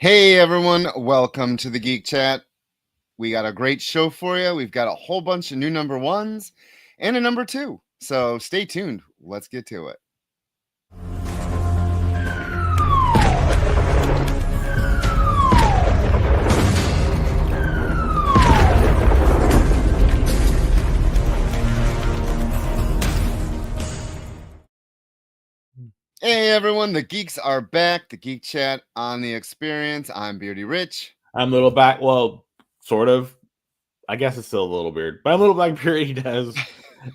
Hey everyone, welcome to the Geek Chat. We got a great show for you. We've got a whole bunch of new number ones and a number two. So stay tuned. Let's get to it. Hey everyone, the geeks are back. The Geek Chat on the experience. I'm Beardy Rich. I'm Little Back. Well, sort of. I guess it's still a little beard, but I'm Little Black Beardy does.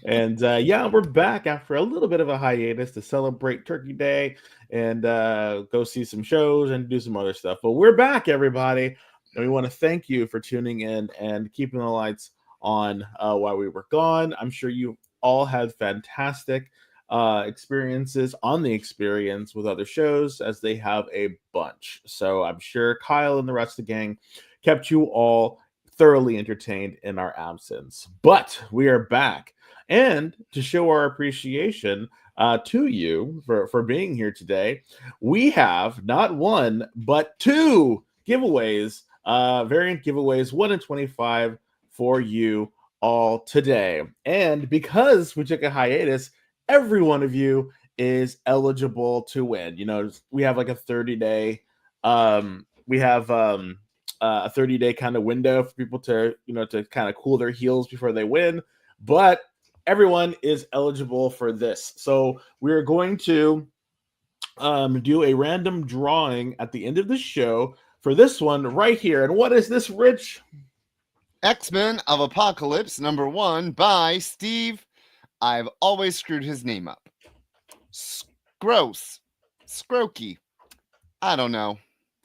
And yeah, we're back after a little bit of a hiatus to celebrate Turkey Day and go see some shows and do some other stuff. But we're back, everybody. And we want to thank you for tuning in and keeping the lights on while we were gone. I'm sure you all had fantastic experiences on the experience with other shows, as they have a bunch. So I'm sure Kyle and the rest of the gang kept you all thoroughly entertained in our absence. But we are back, and to show our appreciation to you for being here today, we have not one but two giveaways, variant giveaways, 1 in 25 for you all today. And because we took a hiatus, every one of you is eligible to win. You know, we have like a 30-day a 30-day kind of window for people to, to kind of cool their heels before they win. But everyone is eligible for this. So we're going to do a random drawing at the end of the show for this one right here. And what is this, Rich? X-Men of Apocalypse number 1 by Steve. I've always screwed his name up. Scrokey. I don't know.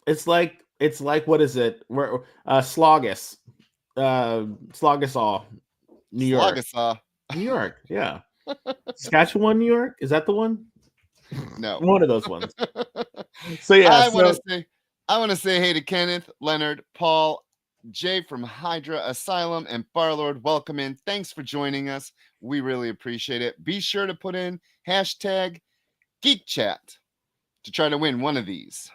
It's like what is it? Slogus. Slogusaw. New York. Slogusaw. New York, yeah. Saskatchewan, New York? Is that the one? No. One of those ones. So yeah. I want to say hey to Kenneth, Leonard, Paul, Jay from Hydra Asylum, and Barlord. Welcome in. Thanks for joining us. We really appreciate it. Be sure to put in hashtag Geek Chat to try to win one of these.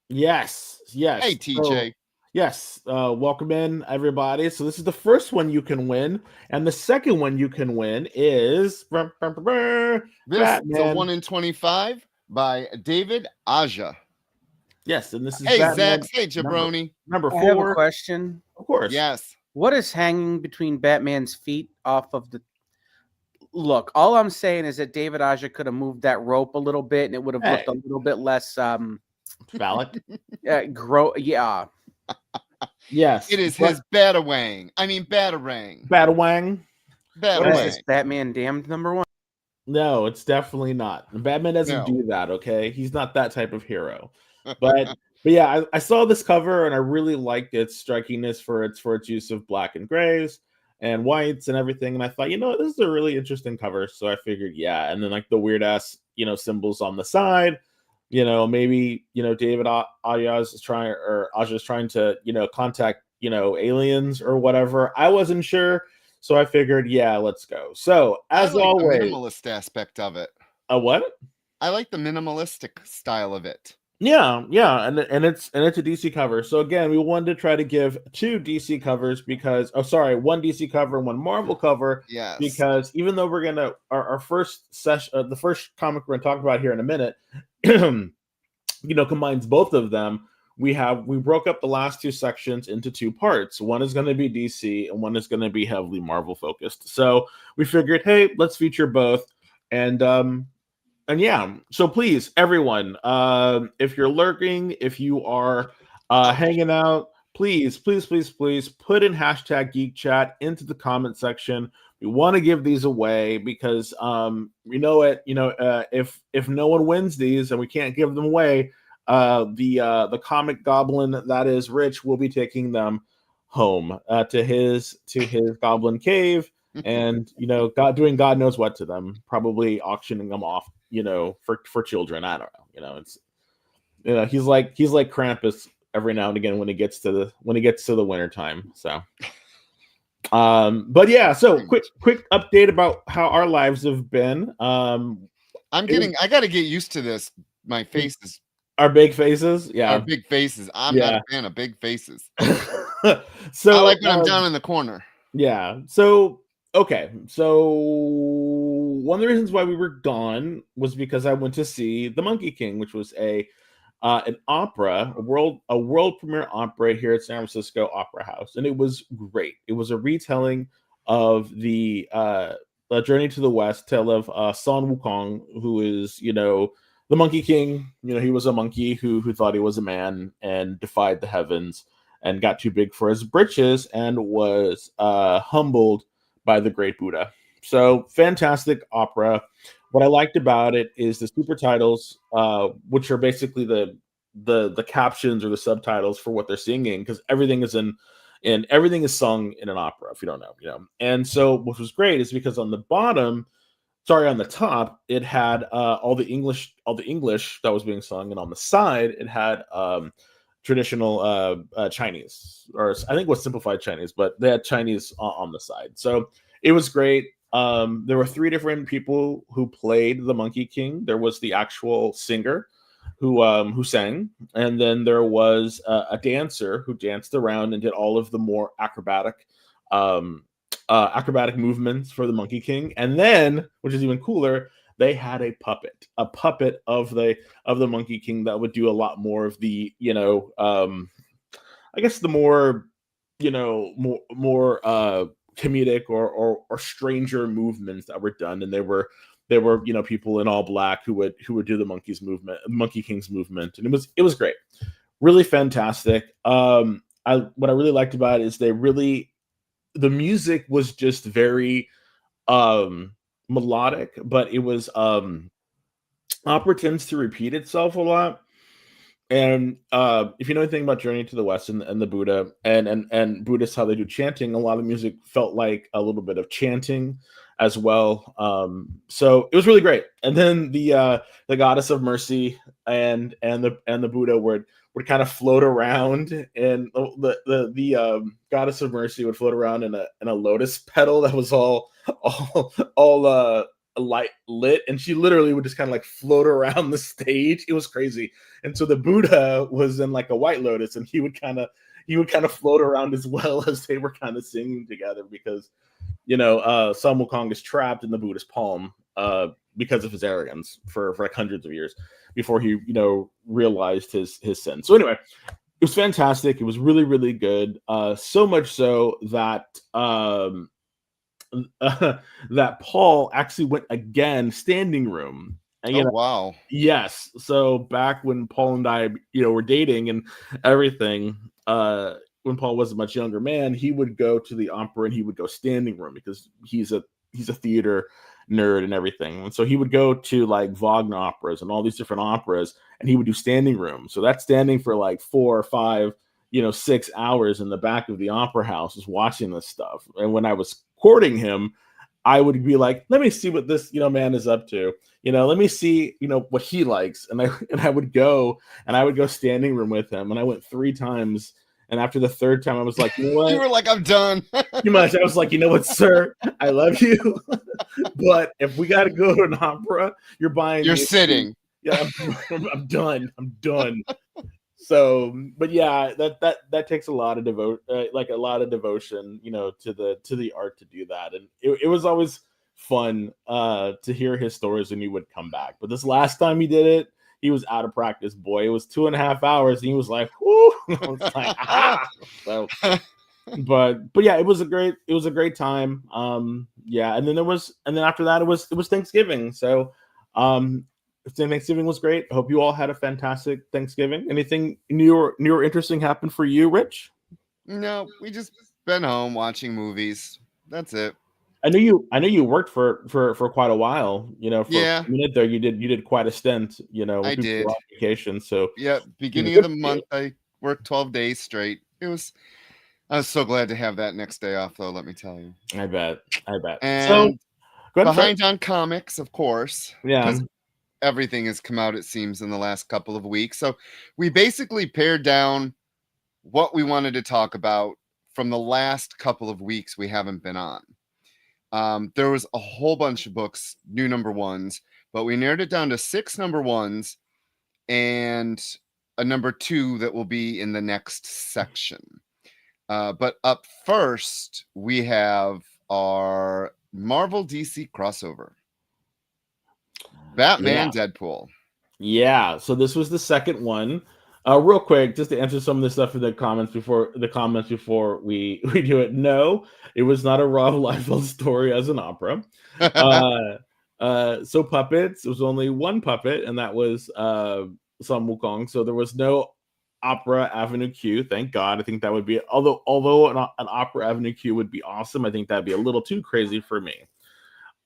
Yes. Hey, TJ. So, yes. Welcome in, everybody. So this is the first one you can win, and the second one you can win is this is a 1 in 25 by David Aja. Yes, and this is hey Batman, Zach, hey Jabroni. Number 4. I have a question. Of course. Yes. What is hanging between Batman's feet off of the... Look, all I'm saying is that David Aja could have moved that rope a little bit, and it would have looked a little bit less phallic. Yeah. Yes. It is his Batarang. I mean Batarang. Batarang. What is this, Batman Damned number 1? No, it's definitely not. Batman doesn't do that, okay? He's not that type of hero. But yeah, I saw this cover and I really liked its strikiness for its use of black and grays and whites and everything. And I thought, this is a really interesting cover. So I figured, yeah. And then like the weird ass, symbols on the side, maybe, David Aja's trying to, contact, aliens or whatever. I wasn't sure. So I figured, yeah, let's go. So as always, the minimalist aspect of it. A what? I like the minimalistic style of it. Yeah, and it's a DC cover. So again, we wanted to try to give 2 DC covers because one DC cover and one Marvel cover. Yes. Because even though we're gonna our first session, the first comic we're gonna talk about here in a minute, combines both of them. We broke up the last 2 sections into 2 parts. One is going to be DC and one is going to be heavily Marvel focused. So we figured, hey, let's feature both. And yeah, so please, everyone, if you're lurking, if you are hanging out, please put in hashtag Geek Chat into the comment section. We want to give these away because if no one wins these and we can't give them away, the comic goblin that is Rich will be taking them home to his goblin cave and doing God knows what to them, probably auctioning them off for children. I don't know. It's he's like Krampus every now and again when it gets to the winter time. So but yeah, so quick update about how our lives have been. I got to get used to this. My face is Our big faces. Our Yeah. big faces. I'm not Yeah. a fan of big faces. So I like when I'm down in the corner. yeah. So okay. So one of the reasons why we were gone was because I went to see The Monkey King, which was an opera, a world premiere opera here at San Francisco Opera House, and it was great. It was a retelling of the Journey to the West tale of Sun Wukong, who is the Monkey King. He was a monkey who thought he was a man and defied the heavens and got too big for his britches and was humbled by the great Buddha. So fantastic opera. What I liked about it is the super titles, which are basically the captions or the subtitles for what they're singing, because everything is and everything is sung in an opera. If you don't know. And so what was great is because on the top, it had all the English that was being sung, and on the side, it had traditional Chinese, or I think it was simplified Chinese, but they had Chinese on the side. So it was great. There were 3 different people who played the Monkey King. There was the actual singer who sang, and then there was a dancer who danced around and did all of the more acrobatic movements for the Monkey King. And then, which is even cooler, they had a puppet of the Monkey King that would do a lot more of the I guess the more more comedic or stranger movements that were done, and there were people in all black who would do the Monkey King's movement, and it was great, really fantastic. What I really liked about it is the music was just very melodic, but it was opera tends to repeat itself a lot. And if you know anything about Journey to the West and the Buddha and Buddhists, how they do chanting, a lot of music felt like a little bit of chanting as well. So it was really great. And then the goddess of mercy and the Buddha would kind of float around, and the goddess of mercy would float around in a lotus petal that was all light lit, and she literally would just kind of like float around the stage. It was crazy. And so the Buddha was in like a white lotus, and he would kind of float around as well as they were kind of singing together, because Sun Wukong is trapped in the Buddha's palm because of his arrogance for like hundreds of years before he realized his sin. So anyway, it was fantastic. It was really, really good. So much so that that Paul actually went again standing room. And, Oh wow. yes. So back when Paul and I, were dating and everything, when Paul was a much younger man, he would go to the opera and he would go standing room because he's a theater nerd and everything. And so he would go to like Wagner operas and all these different operas, and he would do standing room. So that's standing for like 4 or 5, 6 hours in the back of the opera house, just watching this stuff. And when I was courting him, I would be like, let me see what this man is up to. Let me see what he likes. And I would go standing room with him, and I went 3 times. And after the 3rd time, I was like, you know what? You were like, I'm done. Pretty much. I was like, you know what, sir? I love you, but if we got to go to an opera, you're sitting. Yeah, I'm done. I'm done. So, but yeah, that takes a lot of devotion, to the art to do that. And it was always fun to hear his stories when he would come back. But this last time he did it, he was out of practice, boy. It was 2.5 hours, and he was like, "Whoo!" I was like, "Ah!" So, but yeah, it was a great time. Yeah, and then after that, it was Thanksgiving. So, Thanksgiving was great. I hope you all had a fantastic Thanksgiving. Anything new or interesting happened for you, Rich? No, we just been home watching movies. That's it. I know you worked for quite a while. For Yeah. a minute there, you did quite a stint. I people did. were on vacation. So Yeah, beginning good of the for you. month, I worked 12 days straight. I was so glad to have that next day off, though, let me tell you. I bet. And So go ahead, behind on comics, of course. yeah. Because everything has come out, it seems, in the last couple of weeks. So we basically pared down what we wanted to talk about from the last couple of weeks we haven't been on. There was a whole bunch of books, new number ones, but we narrowed it down to 6 number ones. and a number 2 that will be in the next section. But up first, we have our Marvel DC crossover. Batman, Deadpool. Yeah, so this was the second one. Real quick, just to answer some of the stuff in the comments before we do it. No, it was not a Rob Liefeld story as an opera. So puppets. It was only one puppet, and that was Sun Wukong. So there was no Opera Avenue Q. Thank God. I think that would be although an Opera Avenue Q would be awesome. I think that'd be a little too crazy for me.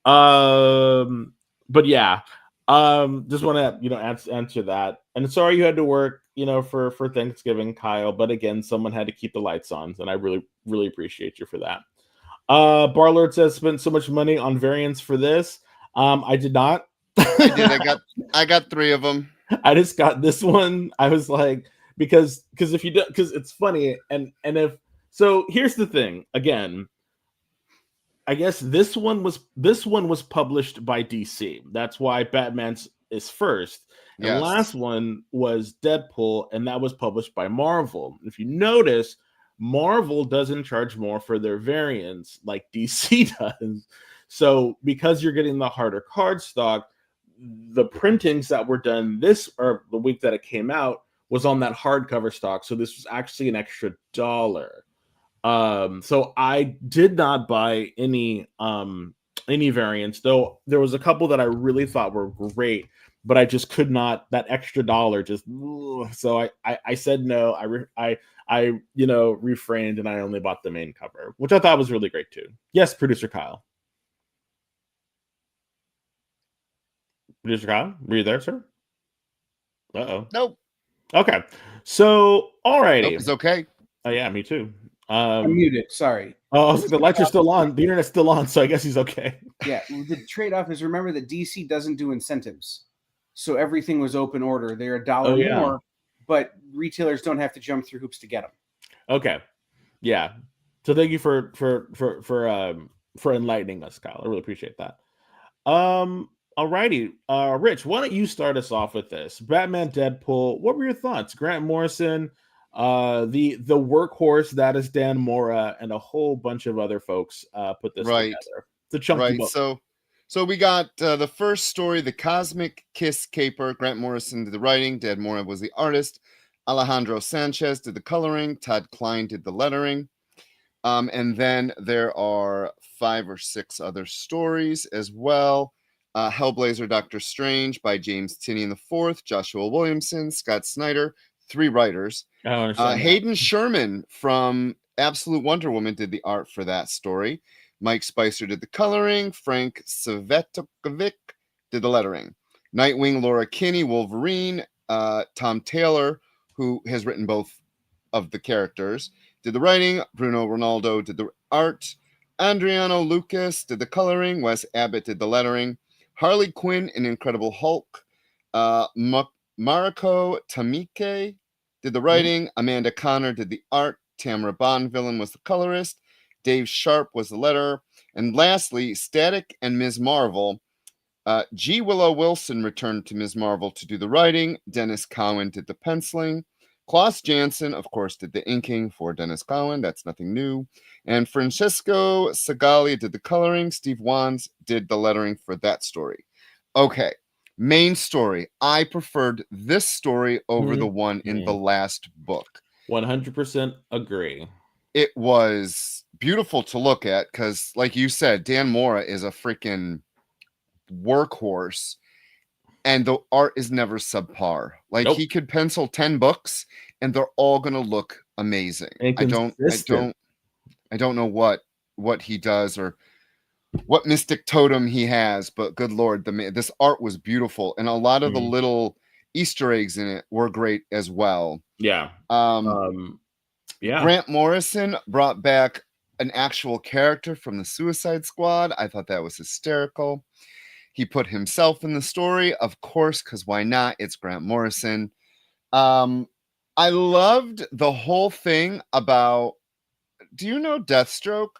But yeah. Just want to answer that. And sorry you had to work for Thanksgiving, Kyle, but again, someone had to keep the lights on, and I really appreciate you for that. Barlord says spent so much money on variants for this. I did not. I did. I got 3 of them. I just got this one. I was like, because if you do, because it's funny, and if so, here's the thing. Again, I guess this one was published by DC. That's why Batman's is first. And Yes. Last one was Deadpool, and that was published by Marvel. If you notice, Marvel doesn't charge more for their variants like DC does. So because you're getting the harder cardstock, the printings that were done this or the week that it came out was on that hardcover stock. So this was actually an extra $1. So I did not buy any variants, though there was a couple that I really thought were great, but I just could not. That extra $1 just so I said no. I refrained, and I only bought the main cover, which I thought was really great too. Yes, producer Kyle. Producer Kyle, were you there, sir? Nope. Okay. So alrighty. Nope, it's okay. Oh yeah, me too. I'm muted. Sorry. Oh, the lights are still on. The internet's still on, so I guess he's okay. Yeah. The trade-off is, remember that DC doesn't do incentives, so everything was open order. They're $1 more, but retailers don't have to jump through hoops to get them. Okay. Yeah. So thank you for enlightening us, Kyle. I really appreciate that. Alrighty. Rich, why don't you start us off with this? Batman, Deadpool. What were your thoughts? Grant Morrison, the workhorse that is Dan Mora, and a whole bunch of other folks put this together. It's a chunky book. So we got the first story, The Cosmic Kiss Caper. Grant Morrison did the writing. Dan Mora was the artist. Alejandro Sanchez did the coloring. Todd Klein did the lettering. And then there are 5 or 6 other stories as well. Hellblazer, Doctor Strange by James Tynion IV, Joshua Williamson, Scott Snyder, 3 writers. Hayden Sherman from Absolute Wonder Woman did the art for that story. Mike Spicer did the coloring. Frank Svetokovic did the lettering. Nightwing, Laura Kinney, Wolverine. Tom Taylor, who has written both of the characters, did the writing. Bruno Ronaldo did the art. Adriano Lucas did the coloring. Wes Abbott did the lettering. Harley Quinn and Incredible Hulk. Mariko Tamike did the writing. Amanda Connor did the art. Tamara Bonvillain was the colorist. Dave Sharp was the letterer. And lastly, Static and Ms. Marvel. G. Willow Wilson returned to Ms. Marvel to do the writing. Dennis Cowan did the penciling. Klaus Janson, of course, did the inking for Dennis Cowan. That's nothing new. And Francesco Segali did the coloring. Steve Wands did the lettering for that story. Okay, main story. I preferred this story over the one in the last book. 100% agree. It was beautiful to look at because, like you said, Dan Mora is a freaking workhorse. And the art is never subpar. Like he could pencil 10 books and they're all going to look amazing. I don't know what he does or what mystic totem he has, but good Lord, this art was beautiful. And a lot of the little Easter eggs in it were great as well. Yeah. Grant Morrison brought back an actual character from the Suicide Squad. I thought that was hysterical. He put himself in the story, of course, because why not? It's Grant Morrison. I loved the whole thing about, do you know Deathstroke?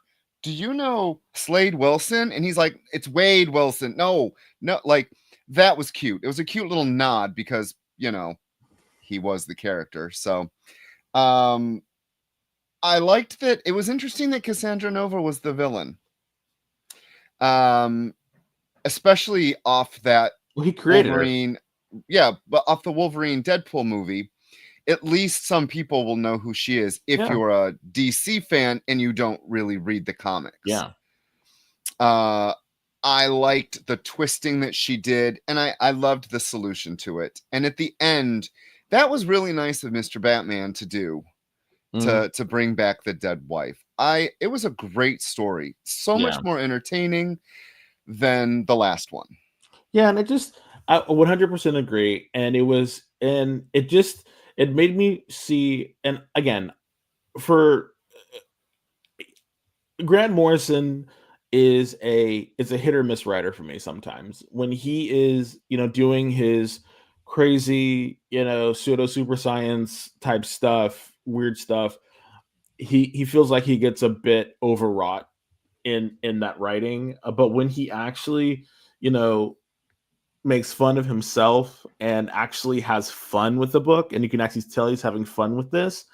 Do you know Slade Wilson? And he's like, it's Wade Wilson. No, like that was cute. It was a cute little nod because he was the character. So I liked that. It was interesting that Cassandra Nova was the villain, especially off that Well, he created her. Wolverine, but off the Wolverine Deadpool movie. At least some people will know who she is if Yeah. you're a DC fan and you don't really read the comics. Yeah. I liked the twisting that she did, and I loved the solution to it. And at the end, that was really nice of Mr. Batman to do, to bring back the dead wife. It was a great story, so much more entertaining than the last one. Yeah, and I 100% agree. And it made me see, and again, for Grant Morrison is a hit or miss writer for me sometimes. When he is, doing his crazy, pseudo super science type stuff, weird stuff, he feels like he gets a bit overwrought in that writing. But when he actually, makes fun of himself and actually has fun with the book, and you can actually tell he's having fun with this,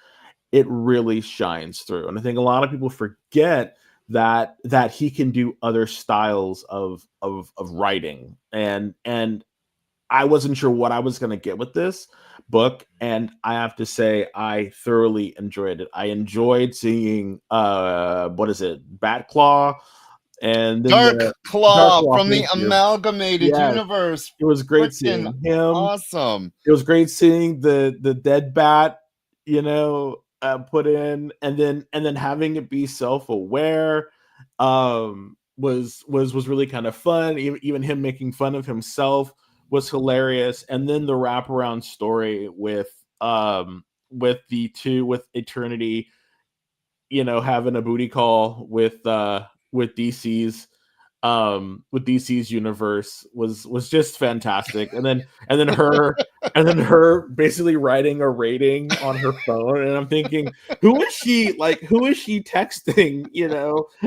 it really shines through. And I think a lot of people forget that he can do other styles of writing, and I wasn't sure what I was going to get with this book, and I have to say I thoroughly enjoyed it. I enjoyed seeing what is it, Batclaw, and then Dark Claw from the thank you. Amalgamated Yes. Universe. It was great Freaking seeing him. Awesome. It was great seeing the dead bat, put in, and then having it be self-aware was really kind of fun. Even him making fun of himself was hilarious. And then the wraparound story with Eternity, having a booty call with DC's universe was just fantastic. And then her basically writing a rating on her phone, and I'm thinking, who is she texting,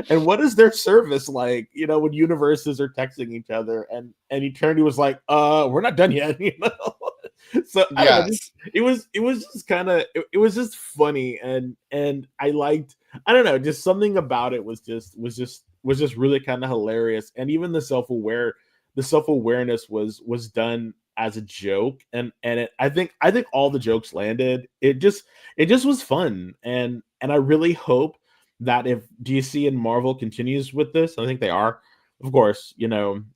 and what is their service like, when universes are texting each other, and Eternity was like, we're not done yet. So I don't know, it was just kind of, it was just funny, and I liked, I don't know, just something about it was just really kind of hilarious. And even the self-awareness was done as a joke, and I think all the jokes landed. It just was fun, and I really hope that if DC and Marvel continues with this, I think they are, of course,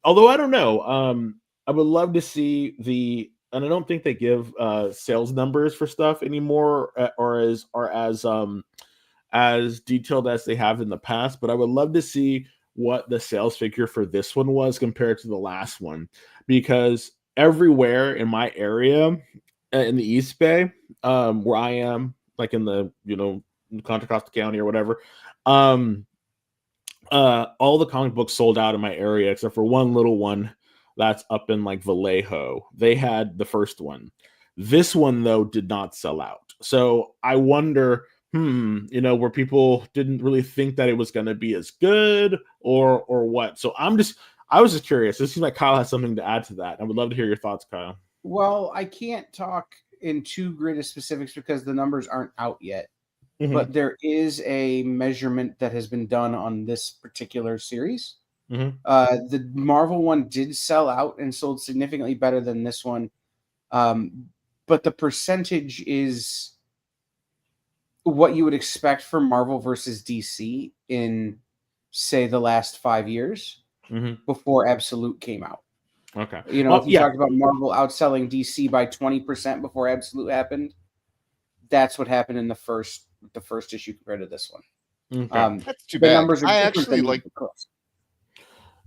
although I don't know, I would love to see and I don't think they give sales numbers for stuff anymore, or as detailed as they have in the past, but I would love to see what the sales figure for this one was compared to the last one, because everywhere in my area, in the East Bay, where I am, like in the, Contra Costa County or whatever, all the comic books sold out in my area except for one little one that's up in like Vallejo. They had the first one. This one, though, did not sell out. So I wonder, where people didn't really think that it was going to be as good, or what. So I was just curious. It seems like Kyle has something to add to that. I would love to hear your thoughts, Kyle. Well, I can't talk in too great of specifics because the numbers aren't out yet. Mm-hmm. But there is a measurement that has been done on this particular series. Mm-hmm. The Marvel one did sell out and sold significantly better than this one. But the percentage is what you would expect for Marvel versus DC in, say, the last 5 years, before Absolute came out. Okay. If you talked about Marvel outselling DC by 20% before Absolute happened, that's what happened in the first issue compared to this one. Okay. That's too bad.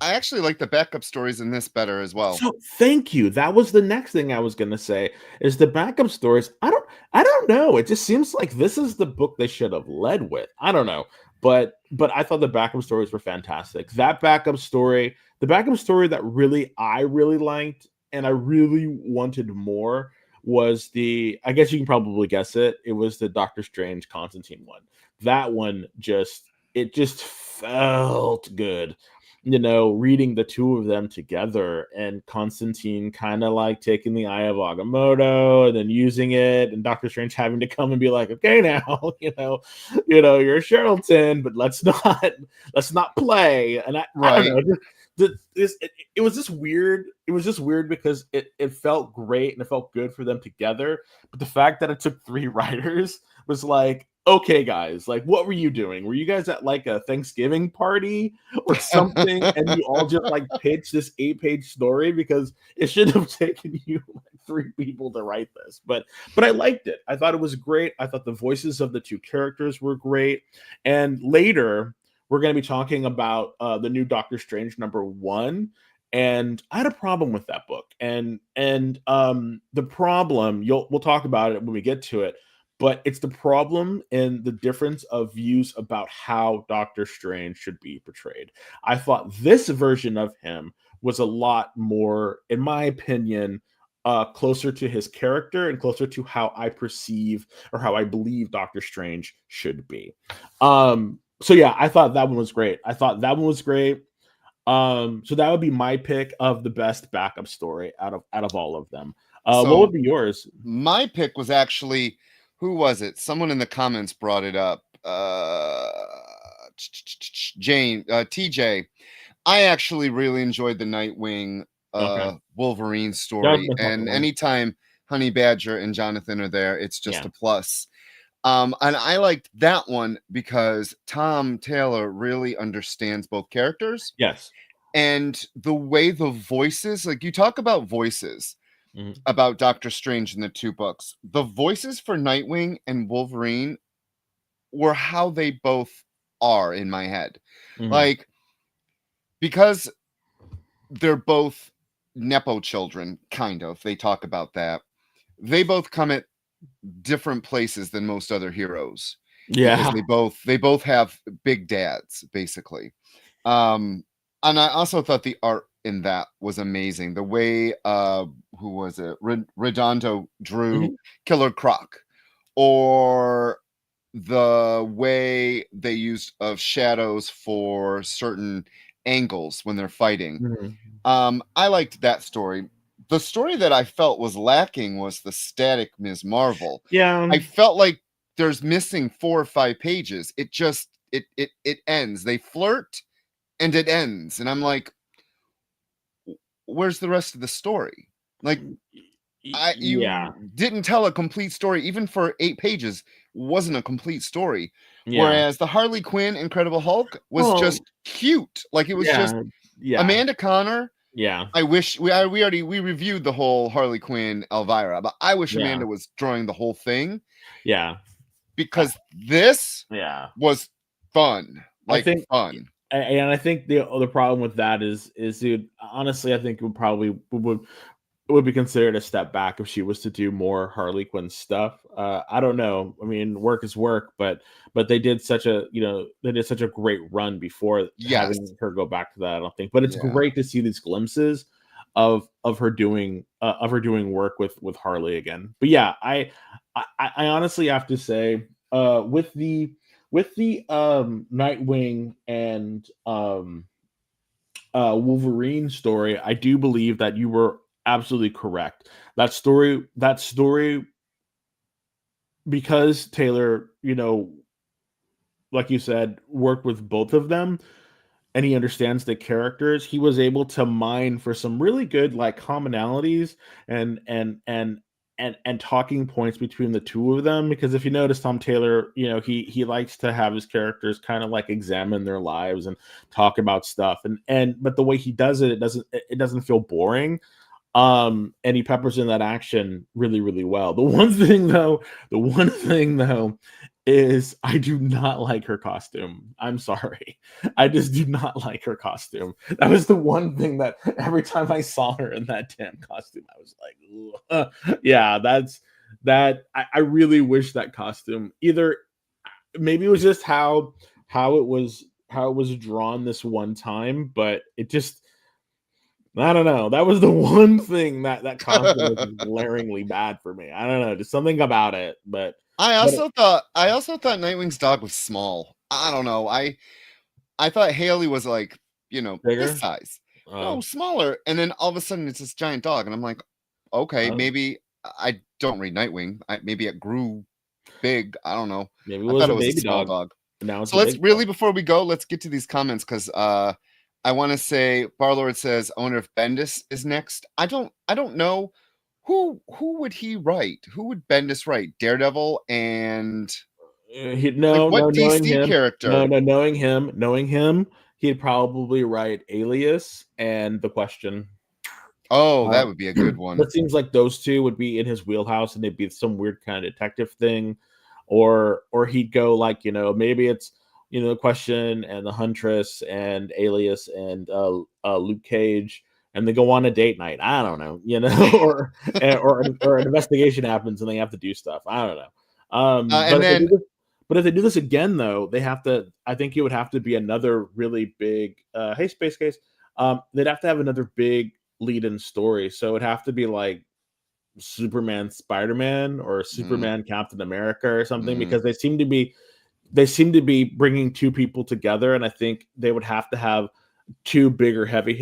I actually like the backup stories in this better as well. So thank you. That was the next thing I was going to say, is the backup stories. I don't know. It just seems like this is the book they should have led with. I don't know. But I thought the backup stories were fantastic. That backup story, the backup story that I really liked and I really wanted more, was I guess you can probably guess it. It was the Doctor Strange Constantine one. That one just felt good. reading the two of them together, and Constantine kind of like taking the Eye of Agamotto and then using it, and Doctor Strange having to come and be like, okay, now, you're a charlatan, but let's not play. And I don't know, it was just weird. It was just weird because it felt great and it felt good for them together. But the fact that it took 3 writers was like, okay, guys, like, what were you doing? Were you guys at like a Thanksgiving party or something? And you all just like pitched this 8-page story? Because it should have taken you like 3 people to write this. But I liked it. I thought it was great. I thought the voices of the 2 characters were great. And later, we're going to be talking about the new Doctor Strange #1. And I had a problem with that book. And the problem, we'll talk about it when we get to it. But it's the problem in the difference of views about how Doctor Strange should be portrayed. I thought this version of him was a lot more, in my opinion, closer to his character and closer to how I perceive or how I believe Doctor Strange should be. So yeah, I thought that one was great. So that would be my pick of the best backup story out of all of them. What would be yours? My pick was actually, who was it? Someone in the comments brought it up. Jane, TJ. I actually really enjoyed the Nightwing Wolverine story, and anytime Honey Badger and Jonathan are there, it's just a plus. And I liked that one because Tom Taylor really understands both characters. Yes. And the way the voices, like you talk about voices about Doctor Strange in the 2 books, the voices for Nightwing and Wolverine were how they both are in my head. Like, because they're both Nepo children, kind of. They talk about that. They both come at different places than most other heroes. Yeah. Because they both have big dads, basically. And I also thought the art in that was amazing. The way who was it? Redondo drew Killer Croc, or the way they used of shadows for certain angles when they're fighting. I liked that story. The story that I felt was lacking was the static Ms. Marvel. Yeah. I felt like there's missing 4 or 5 pages. It just it ends. They flirt and it ends. And I'm like, where's the rest of the story? Like, you didn't tell a complete story. Even for 8 pages wasn't a complete story. Whereas the Harley Quinn Incredible Hulk was just cute. Like, it was just Amanda Connor. I wish we reviewed the whole Harley Quinn Elvira, but I wish Amanda was drawing the whole thing. Because this was fun. Like, fun. And I think the problem with that is dude, honestly, I think it would be considered a step back if she was to do more Harley Quinn stuff. I don't know. I mean, work is work, but they did such a great run before having her go back to that. I don't think, but it's great to see these glimpses of her doing work with Harley again. But yeah, I honestly have to say, with the Nightwing and Wolverine story, I do believe that you were absolutely correct. That story, because Taylor, like you said, worked with both of them and he understands the characters, he was able to mine for some really good like commonalities and talking points between the two of them. Because if you notice, Tom Taylor, he likes to have his characters kind of like examine their lives and talk about stuff, but the way he does it, it doesn't feel boring. And he peppers in that action really, really well. The one thing though is I do not like her costume. I'm sorry. I just do not like her costume. That was the one thing that every time I saw her in that damn costume, I was like, yeah, that's that. I really wish that costume, either maybe it was just how it was drawn this one time, but it just, I don't know. That was the one thing that costume was glaringly bad for me. I don't know, just something about it. But I also thought Nightwing's dog was small. I don't know. I thought Haley was like, Bigger? this size. No, smaller. And then all of a sudden it's this giant dog. And I'm like, okay, maybe I don't read Nightwing. Maybe it grew big. I don't know. Maybe it I was thought a it was a baby small dog. dog. Now it's So let's really, before we go, let's get to these comments because I want to say Barlord says, I wonder if Bendis is next. I don't know. Who would he write? Who would Bendis write? Daredevil and what DC character? Knowing him, he'd probably write Alias and The Question. Oh, that would be a good one. It seems like those two would be in his wheelhouse, and they'd be some weird kind of detective thing, or he'd go like maybe it's The Question and The Huntress and Alias and Luke Cage, and they go on a date night. I don't know, or an investigation happens and they have to do stuff. I don't know. But if they do this again, though, they have to. I think it would have to be another really big. Hey, Space Case. They'd have to have another big lead-in story. So it'd have to be like Superman, Spider-Man, or Superman, Captain America, or something, because they seem to be bringing two people together, and I think they would have to have two big heavy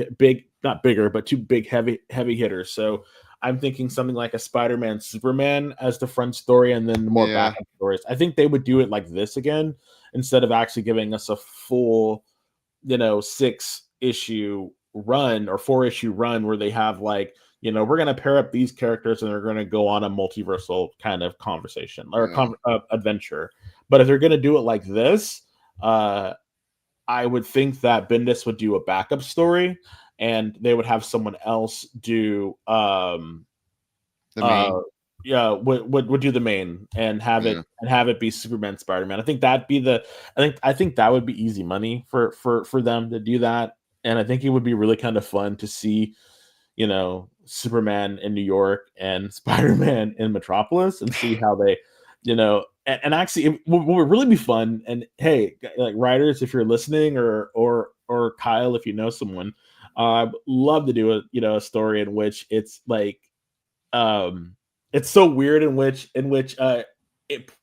hitters. So I'm thinking something like a Spider-Man, Superman as the front story, and then more backup stories. I think they would do it like this again instead of actually giving us a full, 6-issue run or 4-issue run where they have like, we're going to pair up these characters and they're going to go on a multiversal kind of conversation or adventure. But if they're going to do it like this, I would think that Bendis would do a backup story, and they would have someone else do the main. Would do the main and have it be Superman, Spider-Man. I think that'd be I think that would be easy money for them to do that. And I think it would be really kind of fun to see, Superman in New York and Spider-Man in Metropolis, and see how they, and actually it would really be fun. And hey, like writers, if you're listening, or Kyle, if you know someone, I'd love to do a story in which it's like, it's so weird in which it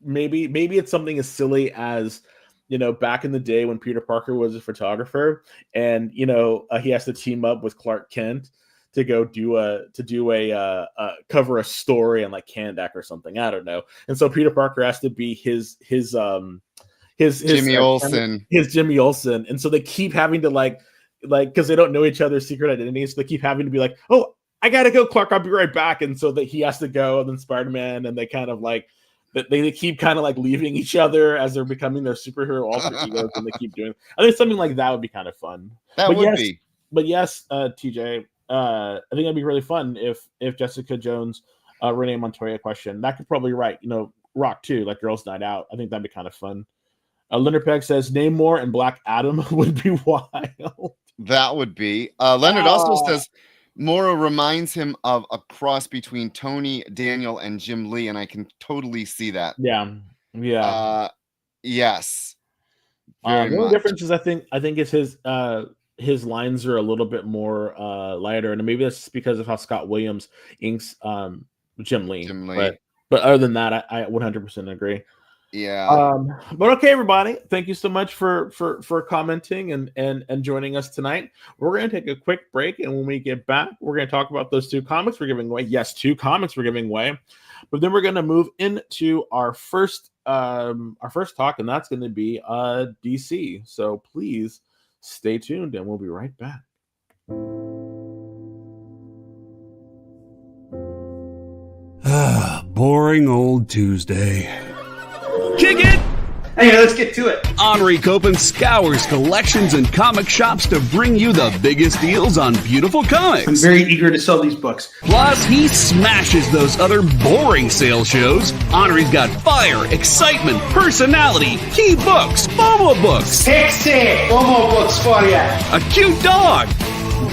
maybe it's something as silly as, back in the day when Peter Parker was a photographer, and he has to team up with Clark Kent to go cover a story on like Kandak or something. I don't know. And so Peter Parker has to be his Jimmy Olsen. His Jimmy Olsen. And so they keep having to like because they don't know each other's secret identities, so they keep having to be like, oh, I gotta go, Clark, I'll be right back. And so that he has to go, and then Spider-Man, and they kind of like they keep kind of like leaving each other as they're becoming their superhero alter egos, and they keep doing. I think something like that would be kind of fun. That would be. But yes, TJ, I think it'd be really fun if Jessica Jones, Renee Montoya Question, that could probably write, Rock too, like Girls Night Out. I think that'd be kind of fun. Leonard Pegg says Namor and Black Adam would be wild. That would be. Leonard also says Mora reminds him of a cross between Tony Daniel and Jim Lee, and I can totally see that. Yeah. Yes. The only difference is I think it's his lines are a little bit more lighter, and maybe that's because of how Scott Williams inks Jim Lee. But other than that, I 100% agree. Yeah. But okay, everybody, thank you so much for commenting and joining us tonight. We're going to take a quick break, and when we get back, we're going to talk about those 2 comics we're giving away. Yes, 2 comics we're giving away. But then we're going to move into our first talk, and that's going to be DC. So please stay tuned, and we'll be right back. Boring old Tuesday. Kick it! Hey, let's get to it. Henri Copen scours collections and comic shops to bring you the biggest deals on beautiful comics. I'm very eager to sell these books. Plus, he smashes those other boring sales shows. Henri's got fire, excitement, personality, key books, Momo books. Pixie! Momo books for you. A cute dog.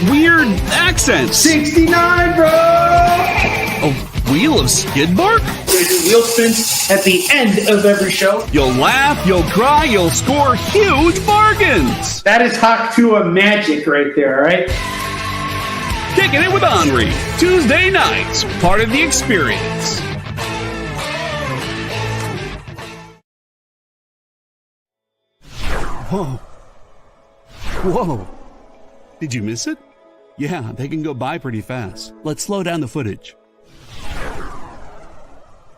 Weird accents. 69, bro! A wheel of skid bark? There's a wheel spins at the end of every show. You'll laugh, you'll cry, you'll score huge bargains. That is Haktua magic right there, all right? Kicking it with Henri. Tuesday nights. Part of the experience. Whoa. Whoa. Did you miss it? Yeah, they can go by pretty fast. Let's slow down the footage.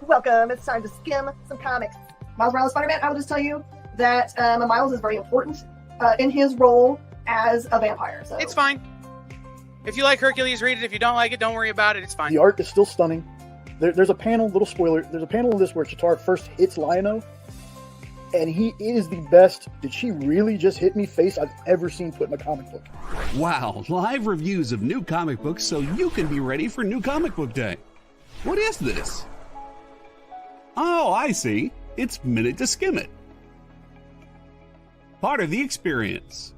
Welcome. It's time to skim some comics. Miles Morales Spider-Man, I will just tell you that Miles is very important in his role as a vampire. So it's fine. If you like Hercules, read it. If you don't like it, don't worry about it. It's fine. The art is still stunning. There's a panel, little spoiler, there's a panel in this where Chitauri first hits Lion-O, and he is the best "did she really just hit me" face I've ever seen put in a comic book. Wow, live reviews of new comic books so you can be ready for New Comic Book Day. What is this? Oh, I see. It's Minute to Skim It. Part of the experience.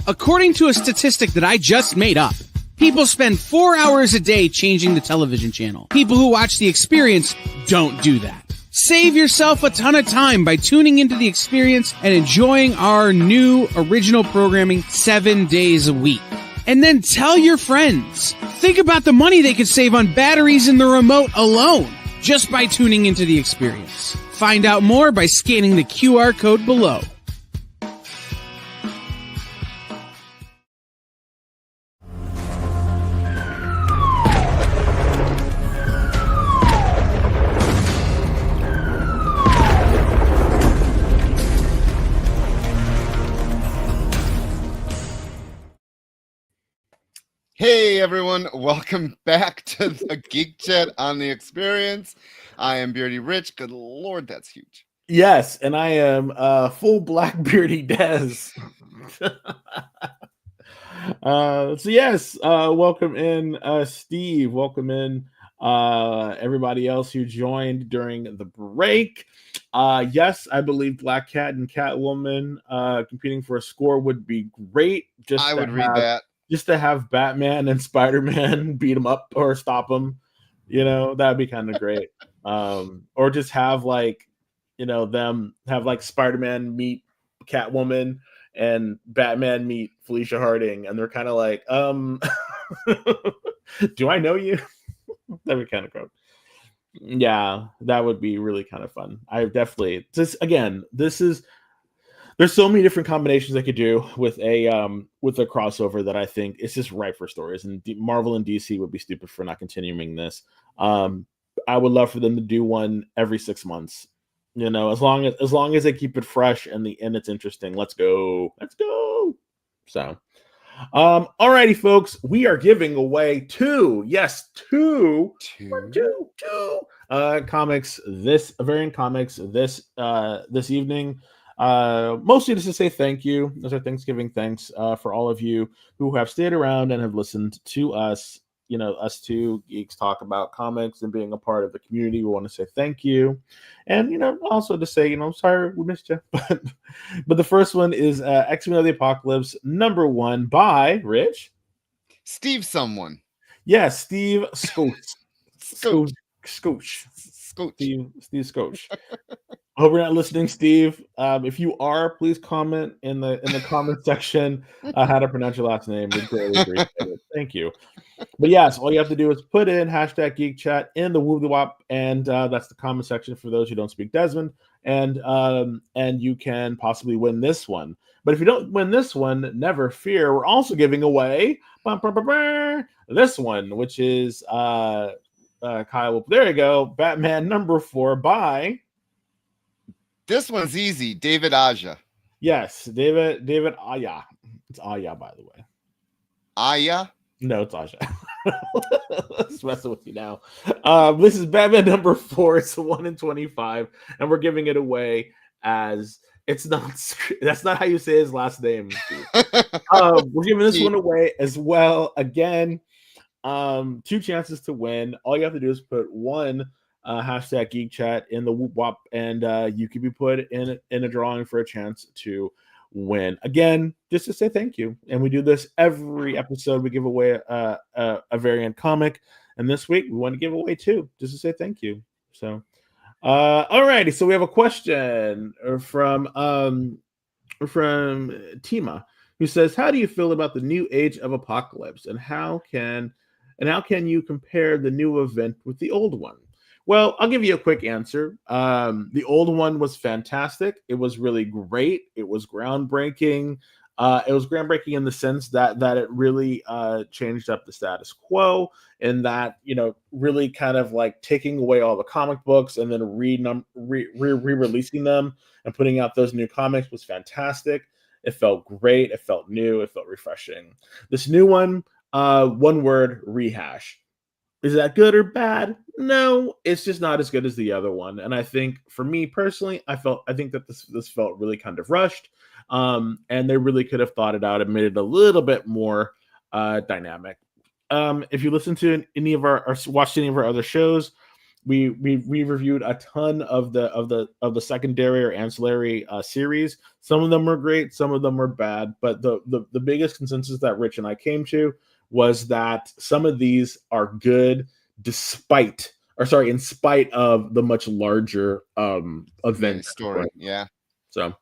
According to a statistic that I just made up, people spend 4 hours a day changing the television channel. People who watch The Experience don't do that. Save yourself a ton of time by tuning into The Experience and enjoying our new original programming 7 days a week. And then tell your friends. Think about the money they could save on batteries in the remote alone just by tuning into The Experience. Find out more by scanning the QR code below. Hey everyone, welcome back to the Geek Chat on the Experience. I am Beardy Rich. Good Lord, that's huge. Yes, and I am full black Beardy Dez. Welcome in Steve. Welcome in everybody else who joined during the break. Yes, I believe Black Cat and Catwoman competing for a score would be great. I would read that. Just to have Batman and Spider-Man beat him up or stop him, that'd be kind of great. Or just have them have Spider-Man meet Catwoman and Batman meet Felicia Harding, and they're kind of like, do I know you? That'd be kind of cool. Yeah, that would be really kind of fun. I definitely there's so many different combinations they could do with a crossover that I think it's just right for stories. And Marvel and DC would be stupid for not continuing this. I would love for them to do one every 6 months. As long as they keep it fresh and it's interesting. Let's go. So, alrighty, folks, we are giving away two comics variant comics this evening. Mostly just to say thank you. Those are Thanksgiving thanks for all of you who have stayed around and have listened to us, us two geeks talk about comics and being a part of the community. We want to say thank you. And, also to say, sorry we missed you. But the first one is X-Men of the Apocalypse #1 by Rich. Steve someone. Yes, Steve Scooch. Scooch. Steve Scooch. I hope you're not listening, Steve. If you are, please comment in the comment section how to pronounce your last name. We greatly appreciate it. Thank you. But yes, all you have to do is put in hashtag Geek Chat in the Woobly Wop, and that's the comment section for those who don't speak Desmond, and you can possibly win this one. But if you don't win this one, never fear. We're also giving away this one, which is Kyle. There you go, Batman #4 by. This one's easy. David Aja. Yes, David Aya. It's Aya, by the way. Aya? No, it's Aja. Let's messing with you now. This is Batman #4. It's 1 in 25, and we're giving it away as it's not. That's not how you say his last name. We're giving this one away as well. Again, 2 chances to win. All you have to do is put one. Hashtag Geek Chat in the Whoop Wop, and you can be put in a drawing for a chance to win. Again, just to say thank you. And we do this every episode. We give away a variant comic, and this week we want to give away 2 just to say thank you. So, alrighty. So we have a question from Tima, who says, "How do you feel about the new Age of Apocalypse, and how can you compare the new event with the old one? Well, I'll give you a quick answer. The old one was fantastic. It was really great. It was groundbreaking. It was groundbreaking in the sense that it really changed up the status quo, and that, you know, really kind of like taking away all the comic books and then re-releasing them and putting out those new comics was fantastic. It felt great. It felt new. It felt refreshing. This new one, one word, rehash. Is that good or bad? No, it's just not as good as the other one. And I think for me personally, I think that this felt really kind of rushed. And they really could have thought it out and made it a little bit more dynamic. If you listen to any of our or watched any of our other shows, we reviewed a ton of the secondary or ancillary series. Some of them were great, some of them were bad, but the biggest consensus that Rich and I came to was that some of these are good in spite of the much larger event story. Yeah. So,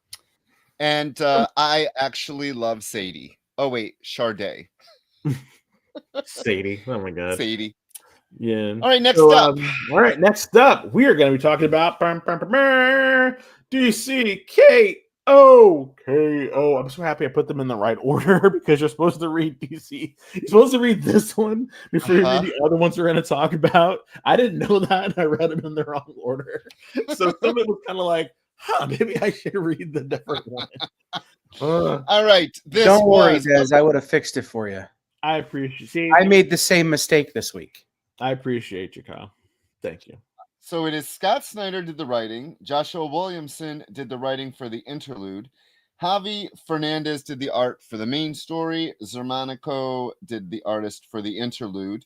and I actually love Sadie. Oh wait, Sharday. Sadie. Oh my god. Sadie. Yeah. All right, next up. All right, next up, we are going to be talking about DCK. Oh, I'm so happy I put them in the right order because you're supposed to read DC. You're supposed to read this one before you read the other ones we're going to talk about. I didn't know that, and I read them in the wrong order. So some of it was kind of like, maybe I should read the different one. All right. Don't worry, Des. I would have fixed it for you. I appreciate. I made the same mistake this week. I appreciate you, Kyle. Thank you. So it is Scott Snyder did the writing. Joshua Williamson did the writing for the interlude. Javi Fernandez did the art for the main story. Zermanico did the artist for the interlude.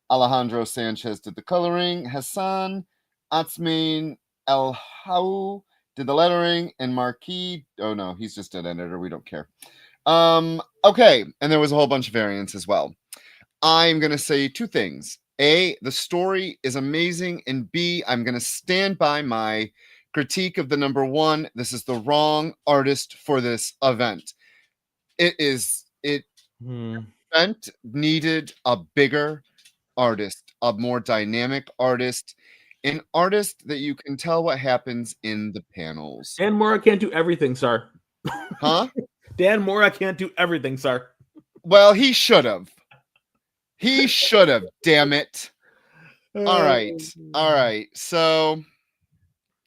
Alejandro Sanchez did the coloring. Hassan Atzmain El Hau did the lettering. And Marquis, oh no, he's just an editor. We don't care. Okay, and there was a whole bunch of variants as well. I'm going to say two things. A, the story is amazing, and B, I'm going to stand by my critique of the number one. This is the wrong artist for this event. Event needed a bigger artist, a more dynamic artist, an artist that you can tell what happens in the panels. Dan Mora can't do everything, sir. Huh? Dan Mora can't do everything, sir. Well, he should have. He should have, damn it. All right. So,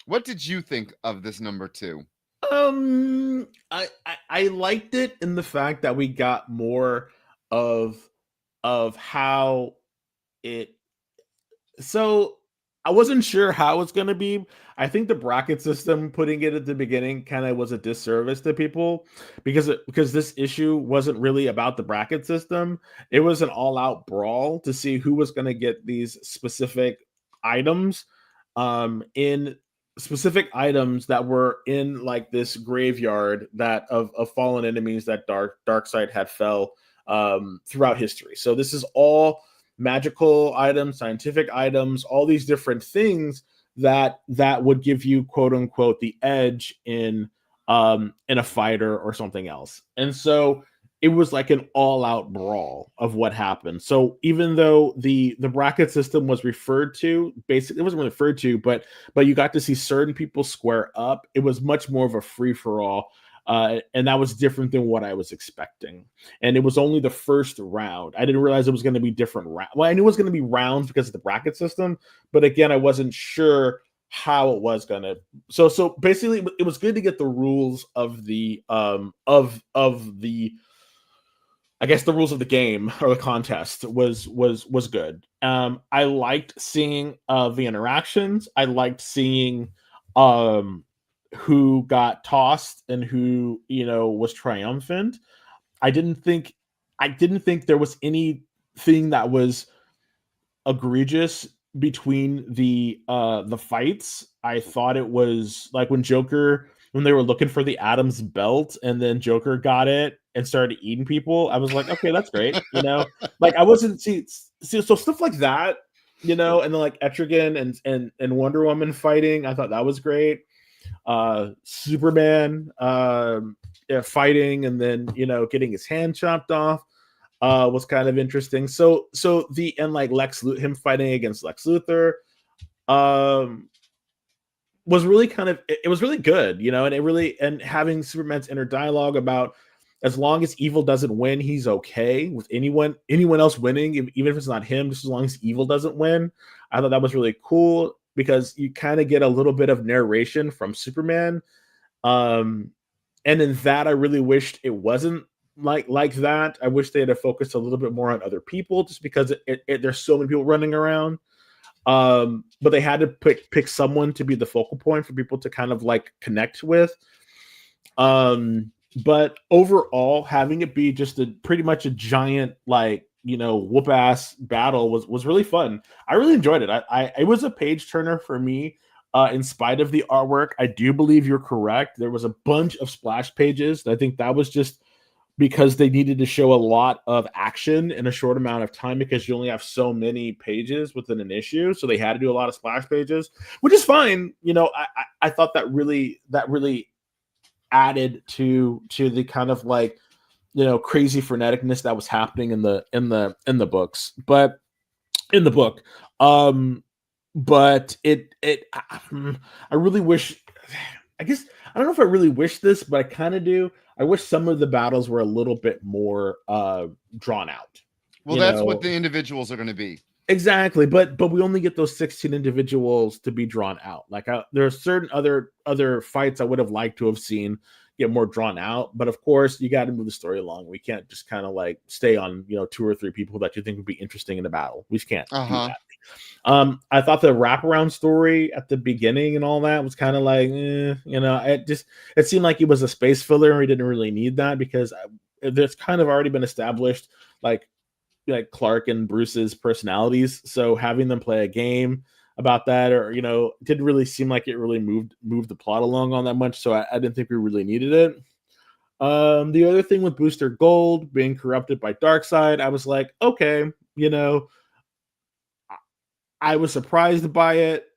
what did you think of this number two? I liked it in the fact that we got more of how it. So I wasn't sure how it's going to be. I think the bracket system, putting it at the beginning, kind of was a disservice to people because this issue wasn't really about the bracket system. It was an all-out brawl to see who was going to get these specific items, in specific items that were in like this graveyard that of fallen enemies that Darkseid had fell throughout history. So this is all magical items, scientific items, all these different things that would give you quote unquote the edge in a fighter or something else. And so it was like an all-out brawl of what happened. So even though the bracket system was referred to, basically it wasn't really referred to, but you got to see certain people square up. It was much more of a free-for-all. And that was different than what I was expecting. And it was only the first round. I didn't realize it was going to be different. Well, I knew it was going to be rounds because of the bracket system, but again, I wasn't sure how it was going to. So basically, it was good to get the rules of the I guess the rules of the game or the contest was good. I liked seeing the interactions. I liked seeing who got tossed and who, was triumphant. I didn't think there was anything that was egregious between the fights. I thought it was like when they were looking for the Adam's belt and then Joker got it and started eating people. I was like, okay, that's great. Like I wasn't so stuff like that, and then like Etrigan and Wonder Woman fighting. I thought that was great. Superman fighting and then getting his hand chopped off was kind of interesting. So him fighting against Lex Luthor, was really kind of it was really good, and having Superman's inner dialogue about as long as evil doesn't win, he's okay with anyone else winning, even if it's not him, just as long as evil doesn't win. I thought that was really cool because you kind of get a little bit of narration from Superman. And in that, I really wished it wasn't like that. I wish they had focused a little bit more on other people, just because there's so many people running around. But they had to pick someone to be the focal point for people to kind of like connect with. But overall, having it be just pretty much a giant whoop ass battle was really fun. I really enjoyed it. It was a page turner for me. In spite of the artwork, I do believe you're correct. There was a bunch of splash pages. I think that was just because they needed to show a lot of action in a short amount of time, because you only have so many pages within an issue. So they had to do a lot of splash pages, which is fine. I thought that really added to the kind of crazy freneticness that was happening in the books, but in the book. But I really wish, I guess, I don't know if I really wish this, but I kind of do. I wish some of the battles were a little bit more drawn out. Well, that's what the individuals are going to be. Exactly, but we only get those 16 individuals to be drawn out. There are certain other fights I would have liked to have seen get more drawn out, but of course you got to move the story along. We can't just kind of stay on 2 or 3 people that you think would be interesting in a battle. We just can't do that. I thought the wraparound story at the beginning and all that was kind of it seemed like it was a space filler, and we didn't really need that because there's kind of already been established like Clark and Bruce's personalities. So having them play a game about that, or didn't really seem like it really moved the plot along on that much. So I didn't think we really needed it. The other thing with Booster Gold being corrupted by Darkseid, I was like, okay, I was surprised by it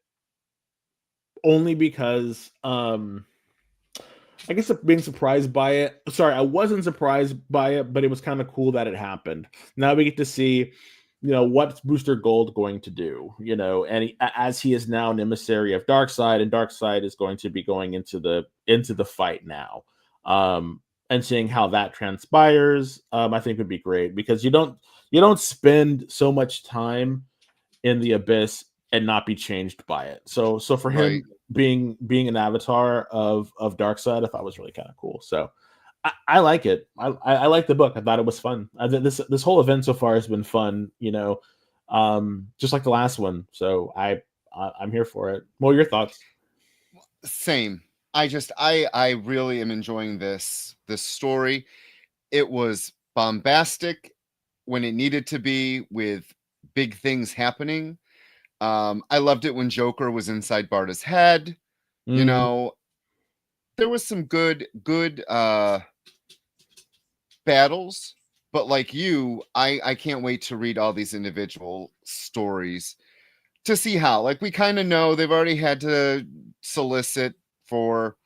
only because I guess being surprised by it. Sorry, I wasn't surprised by it, but it was kind of cool that it happened. Now we get to see, what's Booster Gold going to do, and as he is now an emissary of Darkseid, and Darkseid is going to be going into the fight now, and seeing how that transpires, I think would be great, because you don't spend so much time in the Abyss and not be changed by it. So for him, Right. being an avatar of Darkseid, I thought was really kind of cool. So I like it. I like the book. I thought it was fun. This whole event so far has been fun. Just like the last one. So I'm here for it. What are your thoughts? Same. I really am enjoying this story. It was bombastic when it needed to be, with big things happening. I loved it when Joker was inside Barda's head. Mhm. There was some good battles, but like you, I can't wait to read all these individual stories to see how. We kind of know they've already had to solicit for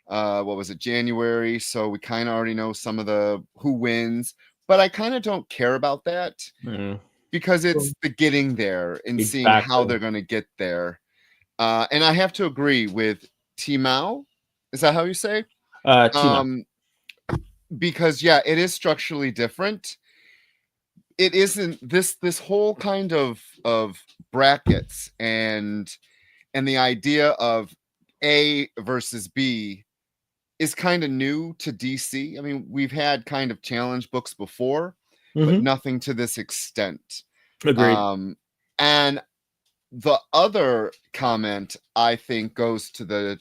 what was it, January, so we kind of already know some of the who wins, but I kind of don't care about that. Because it's the getting there and seeing how they're going to get there. And I have to agree with Timao. Is that how you say? Because it is structurally different. It isn't this whole kind of brackets and the idea of A versus B is kind of new to DC. I mean, we've had kind of challenge books before, but nothing to this extent. Agreed. And the other comment, I think, goes to the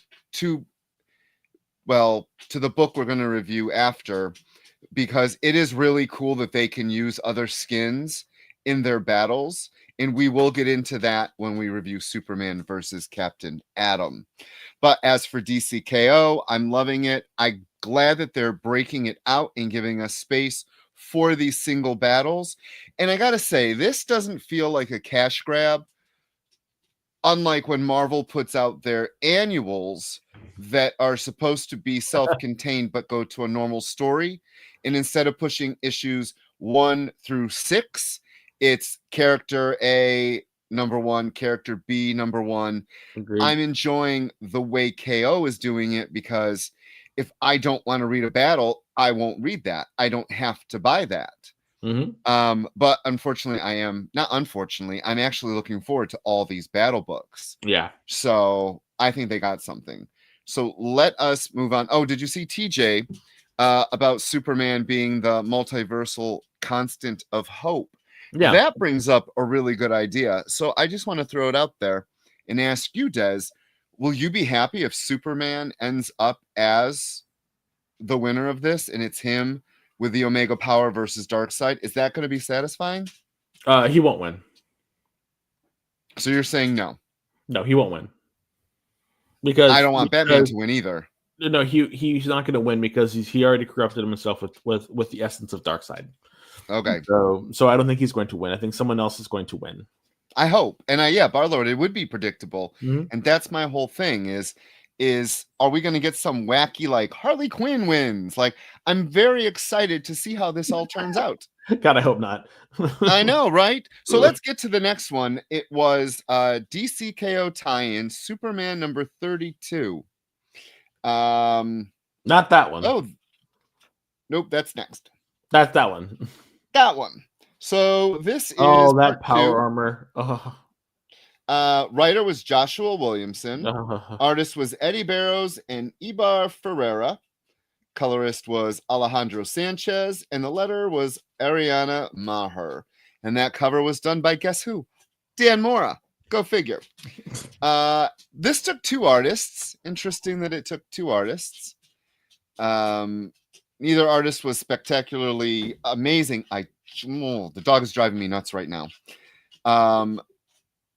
book we're going to review after, because it is really cool that they can use other skins in their battles. And we will get into that when we review Superman versus Captain Atom. But as for DCKO, I'm loving it. I'm glad that they're breaking it out and giving us space for these single battles. And I gotta say, this doesn't feel like a cash grab, unlike when Marvel puts out their annuals that are supposed to be self-contained but go to a normal story. And instead of pushing issues 1 through 6, it's character A number one, character B number one. Agreed. I'm enjoying the way KO is doing it, because if I don't want to read a battle, I won't read that. I don't have to buy that. But unfortunately, I'm actually looking forward to all these battle books. Yeah. So I think they got something. So let us move on. Oh, did you see TJ about Superman being the multiversal constant of hope? Yeah. That brings up a really good idea. So I just want to throw it out there and ask you, Des, will you be happy if Superman ends up as the winner of this and it's him with the Omega power versus Darkseid? Is that going to be satisfying? He won't win. So you're saying no? No, he won't win. Because I don't want Batman to win either. No, he's not going to win because he already corrupted himself with the essence of Darkseid. Okay. So I don't think he's going to win. I think someone else is going to win. I hope. And Barlord, it would be predictable. And that's my whole thing is are we going to get some wacky, like, Harley Quinn wins? Like, I'm very excited to see how this all turns out. God, I hope not. I know, right? So let's get to the next one. It was DCKO tie-in, Superman number 32. Not that one. Oh, nope, that's next. That's that one. That one. So this is that part power 2. armor. Oh. Writer was Joshua Williamson. Artist was Eddie Barrows and Ibar Ferreira. Colorist was Alejandro Sanchez, and the letter was Ariana Maher. And that cover was done by guess who? Dan Mora. Go figure. This took 2 artists. Interesting that it took 2 artists. Neither artist was spectacularly amazing. The dog is driving me nuts right now. And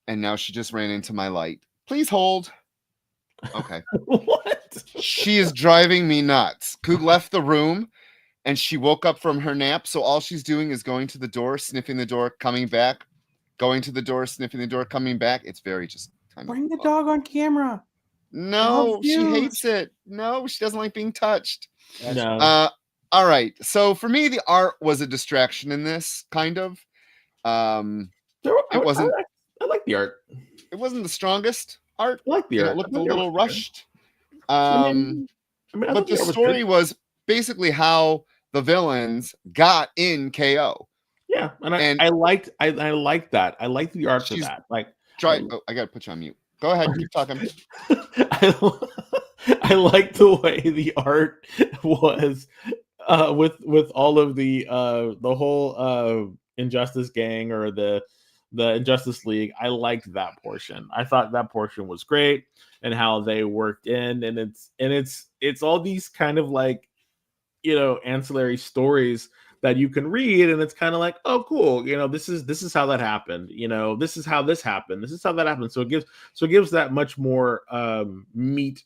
now she just ran into my light. Please hold. Okay. What? She is driving me nuts. Coog left the room and she woke up from her nap. So all she's doing is going to the door, sniffing the door, coming back, going to the door, sniffing the door, coming back. It's very just kind Bring the dog on camera. No, she hates it. No, she doesn't like being touched. No. All right. So for me, the art was a distraction in this, kind of. It wasn't. I like the art. It wasn't the strongest art. I like the art. It looked a little rushed. But the story was basically how the villains got in KO. Yeah, and I liked that. I liked the art for that. Like, I gotta put you on mute. Go ahead, keep talking. I like the way the art was with all of the whole Injustice gang or the Injustice League. I liked that portion. I thought that portion was great, and how they worked in, and it's all these kind of like, ancillary stories that you can read, and it's kind of like, oh, cool, this is how that happened, this is how this happened, this is how that happened. So it gives that much more meat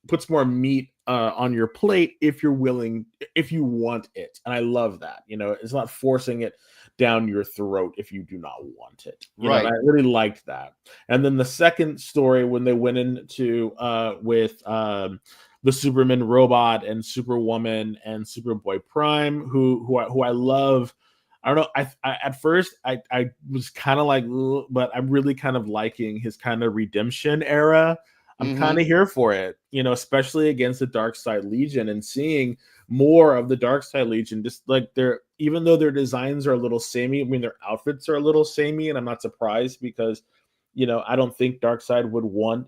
puts more meat on your plate if you're willing, if you want it. And I love that. It's not forcing it down your throat if you do not want it. Right. I really liked that. And then the second story, when they went into with the Superman robot and Superwoman and Superboy Prime, who I love. I don't know. I at first I was kind of like, but I'm really kind of liking his kind of redemption era. I'm kind of here for it, especially against the Darkseid Legion, and seeing more of the Darkseid Legion. Just like even though their designs are a little samey, their outfits are a little samey, and I'm not surprised because, I don't think Darkseid would want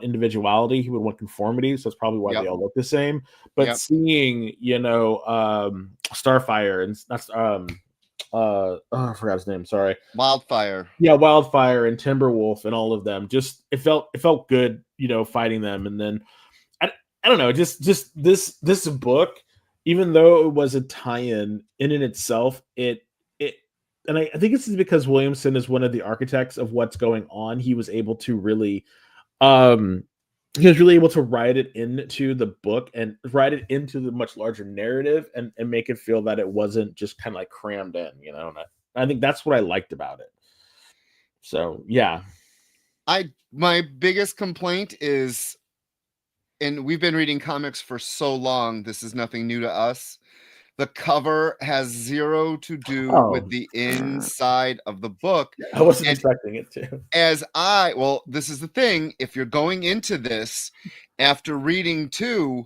individuality. He would want conformity, so that's probably why they all look the same. But seeing, Starfire and that's I forgot his name. Sorry, Wildfire. Yeah, Wildfire and Timberwolf and all of them. Just it felt good, fighting them. And then I don't know, just this book, even though it was a tie-in in itself, and I think it's because Williamson is one of the architects of what's going on. He was able to really write it into the book and write it into the much larger narrative and make it feel that it wasn't just kind of like crammed in, and I think that's what I liked about it. So yeah. My biggest complaint is, and we've been reading comics for so long, this is nothing new to us. the cover has zero to do with the inside of the book. I wasn't expecting it to. Well, this is the thing. If you're going into this after reading 2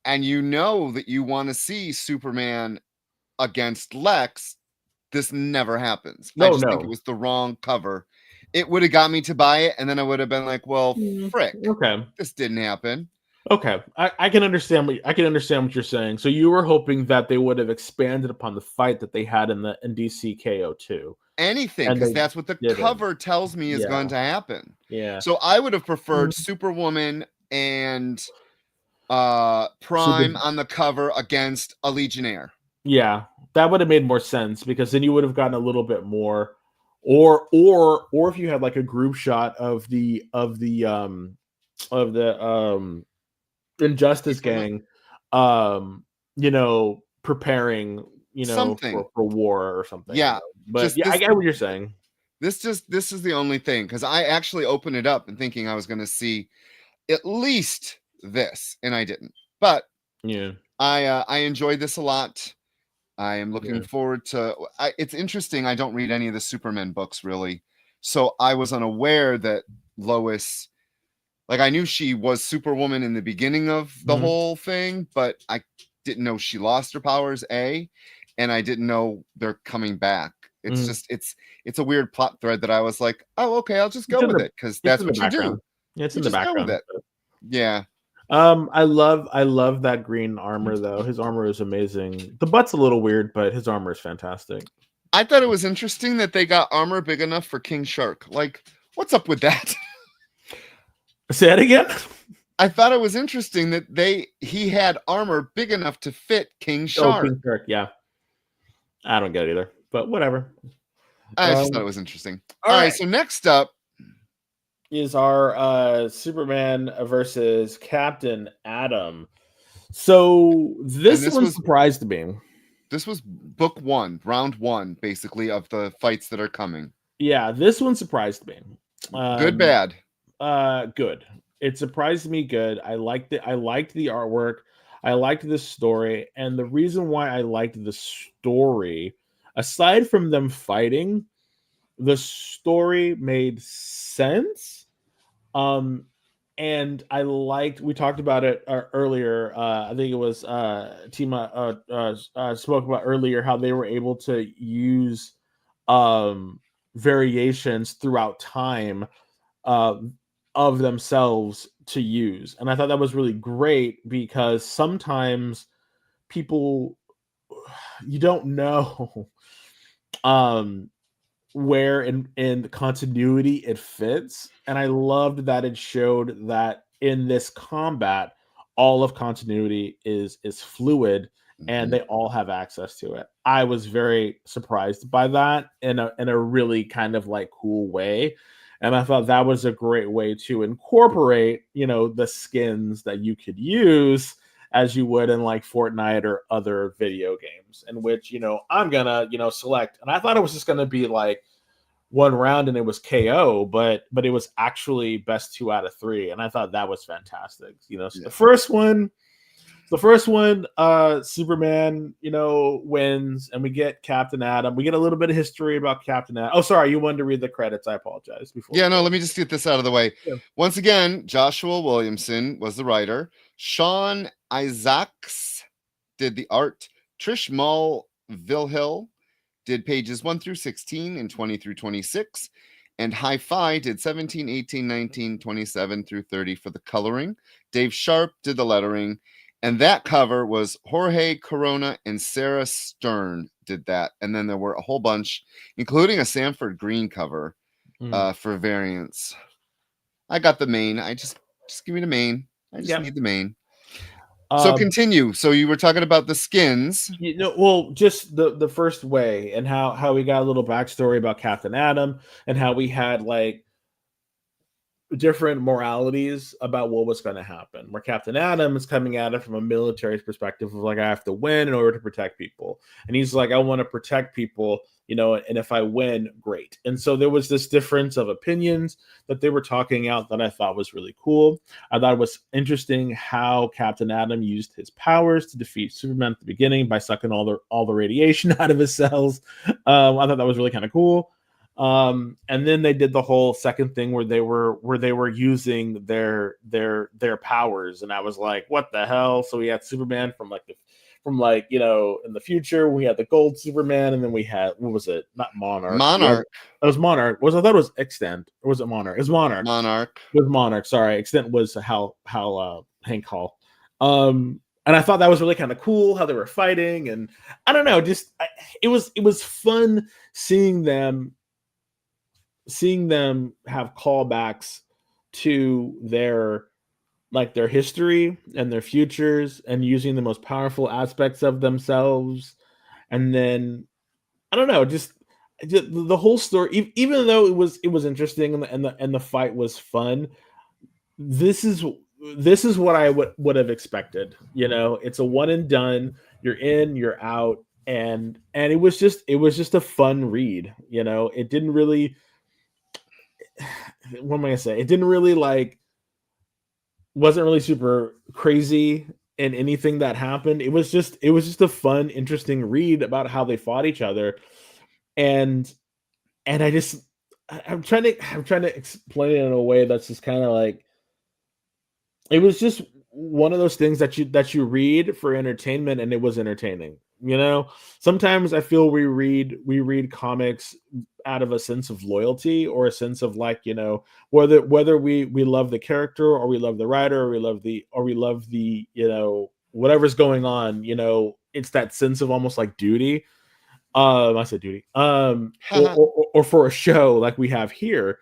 and you know that you want to see Superman against Lex, this never happens. I just think it was the wrong cover. It would have got me to buy it, and then I would have been like, well, frick. Okay. This didn't happen. Okay. I can understand what you're saying. So you were hoping that they would have expanded upon the fight that they had in DC KO2. Anything, because that's what the cover tells me is going to happen. Yeah. So I would have preferred Superwoman and Prime on the cover against a Legionnaire. Yeah, that would have made more sense, because then you would have gotten a little bit more, or if you had like a group shot of the Injustice gang, preparing, something for war or something. Yeah, but I get what you're saying. This is the only thing, because I actually opened it up and thinking I was going to see at least this, and I didn't. But yeah, I enjoyed this a lot. I am looking forward to. It's interesting. I don't read any of the Superman books really, so I was unaware that Lois. Like, I knew she was Superwoman in the beginning of the whole thing, but I didn't know she lost her powers. And I didn't know they're coming back. It's just it's a weird plot thread that I was like, oh, okay, I'll just go with it, because that's what you do. Yeah, it's in the background. Yeah. I love that green armor though. His armor is amazing. The butt's a little weird, but his armor is fantastic. I thought it was interesting that they got armor big enough for King Shark. Like, what's up with that? Say that again. I thought it was interesting that he had armor big enough to fit King Shark. King Shark, yeah. I don't get it either, but whatever. I just thought it was interesting. All right, so next up is our Superman versus Captain Atom. So this one surprised me. This was book 1, round 1, basically, of the fights that are coming. Yeah, this one surprised me. Good, bad. Good. It surprised me good. I liked it. I liked the artwork. I liked the story. And the reason why I liked the story, aside from them fighting, the story made sense. And I liked, we talked about it earlier. I think it was Tima spoke about earlier how they were able to use variations throughout time of themselves to use. And I thought that was really great, because sometimes people, you don't know where in the continuity it fits. And I loved that it showed that in this combat, all of continuity is fluid, and they all have access to it. I was very surprised by that in a really kind of like cool way. And I thought that was a great way to incorporate, the skins that you could use as you would in like Fortnite or other video games, in which, I'm gonna, select. And I thought it was just gonna be like one round and it was KO, but it was actually best 2 out of 3. And I thought that was fantastic. So the first one, Superman, wins, and we get Captain Atom. We get a little bit of history about Captain Atom. Oh, sorry, you wanted to read the credits. I apologize. Let me just get this out of the way. Yeah. Once again, Joshua Williamson was the writer. Sean Isaacs did the art. Trish Mulvihill did pages 1 through 16 and 20 through 26. And Hi-Fi did 17, 18, 19, 27 through 30 for the coloring. Dave Sharp did the lettering. And that cover was Jorge Corona and Sarah Stern did that. And then there were a whole bunch, including a Sanford Green cover for variants. I got the main. Just give me the main. I just need the main. So continue. So you were talking about the skins. Well, just the first way, and how we got a little backstory about Captain Atom, and how we had like different moralities about what was going to happen. Where Captain Adam is coming at it from a military perspective of like, I have to win in order to protect people, and he's like, I want to protect people, you know, and if I win, great. And so there was this difference of opinions that they were talking out that I thought was really cool. I thought it was interesting how Captain Adam used his powers to defeat Superman at the beginning by sucking all the radiation out of his cells. I thought that was really kind of cool. And then they did the whole second thing where they were using their powers, and I was like, what the hell? So we had Superman from you know, in the future, we had the gold Superman, and then we had, what was it? Not Monarch. Monarch. It was Monarch. I thought it was Extent, or was it Monarch? It was Monarch. Monarch. It was Monarch. Sorry, Extent was Hal Hank Hall. And I thought that was really kind of cool how they were fighting, and I don't know, it was fun seeing them have callbacks to their history and their futures, and using the most powerful aspects of themselves. And then I don't know, just the whole story, even though it was interesting and the fight was fun, this is what I would have expected. You know, it's a one and done. You're in, you're out, and it was just a fun read. You know, it didn't really, what am I gonna say? It didn't really wasn't really super crazy in anything that happened. It was just a fun, interesting read about how they fought each other. And I'm trying to explain it in a way that's just kind of like, it was just one of those things that you read for entertainment, and it was entertaining. You know, sometimes I feel we read comics out of a sense of loyalty, or a sense of like, you know, whether we love the character, or we love the writer, or we love the you know, whatever's going on, you know, it's that sense of almost like duty. I said duty. Or for a show like we have here.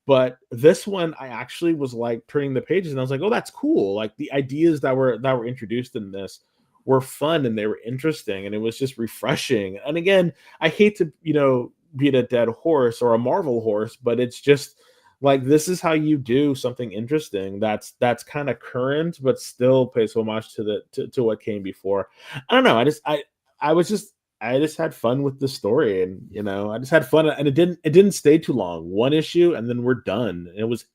But this one, I actually was like turning the pages, and I was like, oh, that's cool. Like the ideas that were introduced in this were fun, and they were interesting, and it was just refreshing. And again, I hate to, you know, beat a dead horse or a Marvel horse, but it's just like, this is how you do something interesting that's kind of current, but still pays homage to what came before. I don't know. I just had fun with the story, and you know, I just had fun, and it didn't stay too long. One issue, and then we're done. It was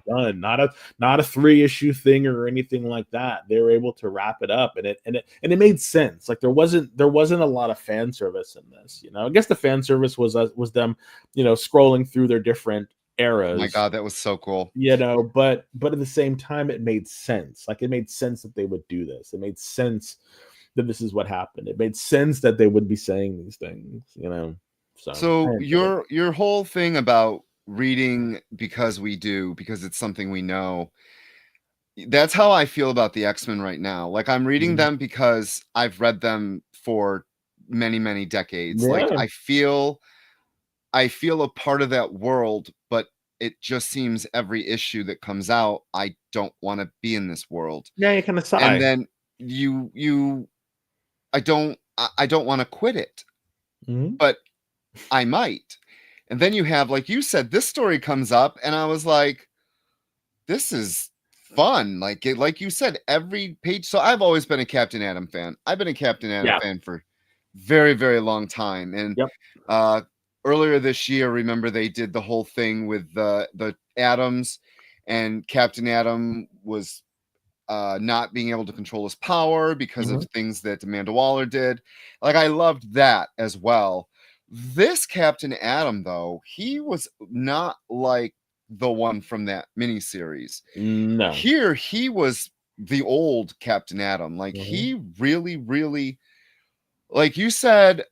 done. Not a 3-issue thing or anything like that. They were able to wrap it up, and it made sense. Like there wasn't a lot of fan service in this. You know, I guess the fan service was them, you know, scrolling through their different eras. Oh my God, that was so cool. You know, but at the same time, it made sense. Like it made sense that they would do this. It made sense that this is what happened. It made sense that they would be saying these things, you know. So your whole thing about reading because it's something we know, that's how I feel about the X-Men right now. Like I'm reading them because I've read them for many, many decades. Yeah. Like I feel a part of that world, but it just seems every issue that comes out, I don't want to be in this world. Yeah, you kind of sigh. And then I don't want to quit it, but I might. And then you have, like you said, this story comes up, and I was like, this is fun. Like you said, every page. So I've always been a Captain Adam fan. I've been a Captain Adam fan for very, very long time. And earlier this year, remember they did the whole thing with the Adams, and Captain Adam was not being able to control his power because of things that Amanda Waller did. Like I loved that as well. This Captain Adam, though, he was not like the one from that miniseries. No. Here he was the old Captain Adam. Like he really, really, like you said,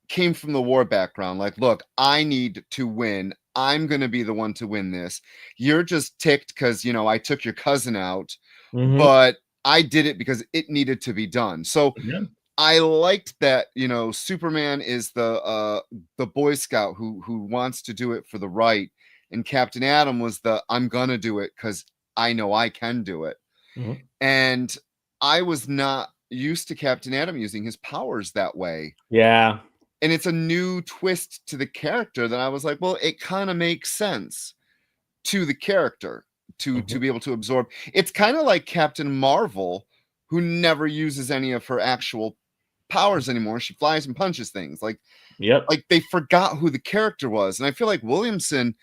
came from the war background. Like, look, I need to win. I'm going to be the one to win this. You're just ticked because, you know, I took your cousin out, but I did it because it needed to be done. So I liked that, you know, Superman is the Boy Scout who wants to do it for the right. And Captain Adam was I'm going to do it because I know I can do it. And I was not used to Captain Adam using his powers that way. Yeah. And it's a new twist to the character that I was like, well, it kind of makes sense to the character to be able to absorb. It's kind of like Captain Marvel, who never uses any of her actual powers anymore. She flies and punches things. Like they forgot who the character was. And I feel like Williamson,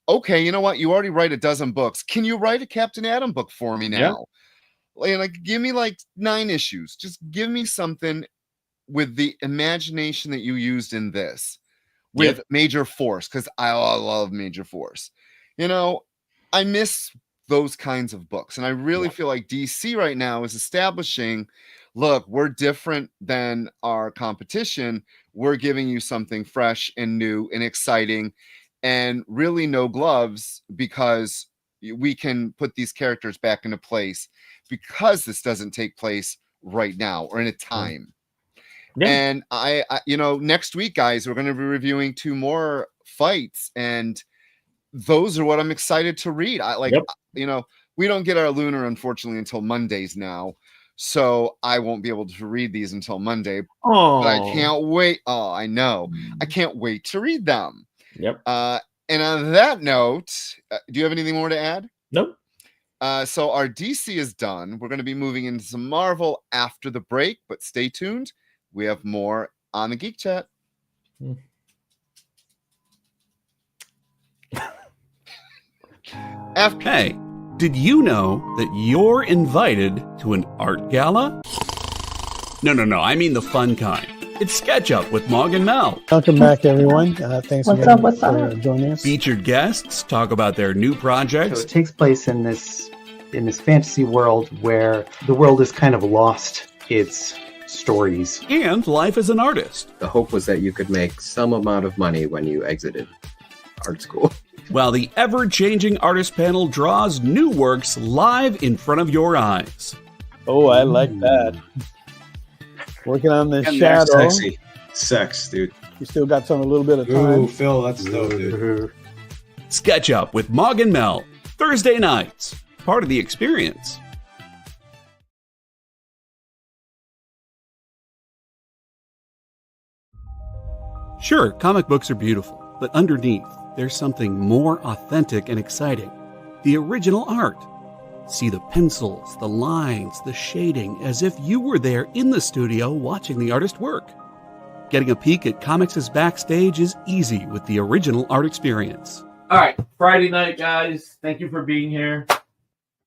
okay, you know what? You already write a dozen books. Can you write a Captain Atom book for me now? Like, give me like 9 issues. Just give me something with the imagination that you used in this with Major Force, because I love Major Force. You know, I miss those kinds of books. And I really feel like DC right now is establishing, look, we're different than our competition. We're giving you something fresh and new and exciting and really no gloves, because we can put these characters back into place, because this doesn't take place right now or in a time. And I you know, next week, guys, we're going to be reviewing 2 more fights, and those are what I'm excited to read. I like, you know, we don't get our Lunar, unfortunately, until Mondays now. So I won't be able to read these until Monday. But I can't wait. Oh, I know. I can't wait to read them. And on that note, do you have anything more to add? Nope. So our DC is done. We're going to be moving into some Marvel after the break, but stay tuned. We have more on the Geek Chat. Hey, did you know that you're invited to an art gala? No, I mean the fun kind. It's Sketch Up with Mog and Mel. Welcome back, everyone. Thanks again for joining us. Featured guests talk about their new projects. So it takes place in this fantasy world where the world has kind of lost its stories. And life as an artist. The hope was that you could make some amount of money when you exited art school. While the ever-changing artist panel draws new works live in front of your eyes. Oh, I like that. Working on the And shadow. they're sexy. Sex, dude. You still got a little bit of time. Ooh, Phil, that's dope, dude. Sketch Up with Mog and Mel. Thursday nights. Part of the experience. Sure, comic books are beautiful, but underneath, there's something more authentic and exciting. The original art. See the pencils, the lines, the shading, as if you were there in the studio watching the artist work. Getting a peek at comics' backstage is easy with the original art experience. All right, Friday night, guys. Thank you for being here.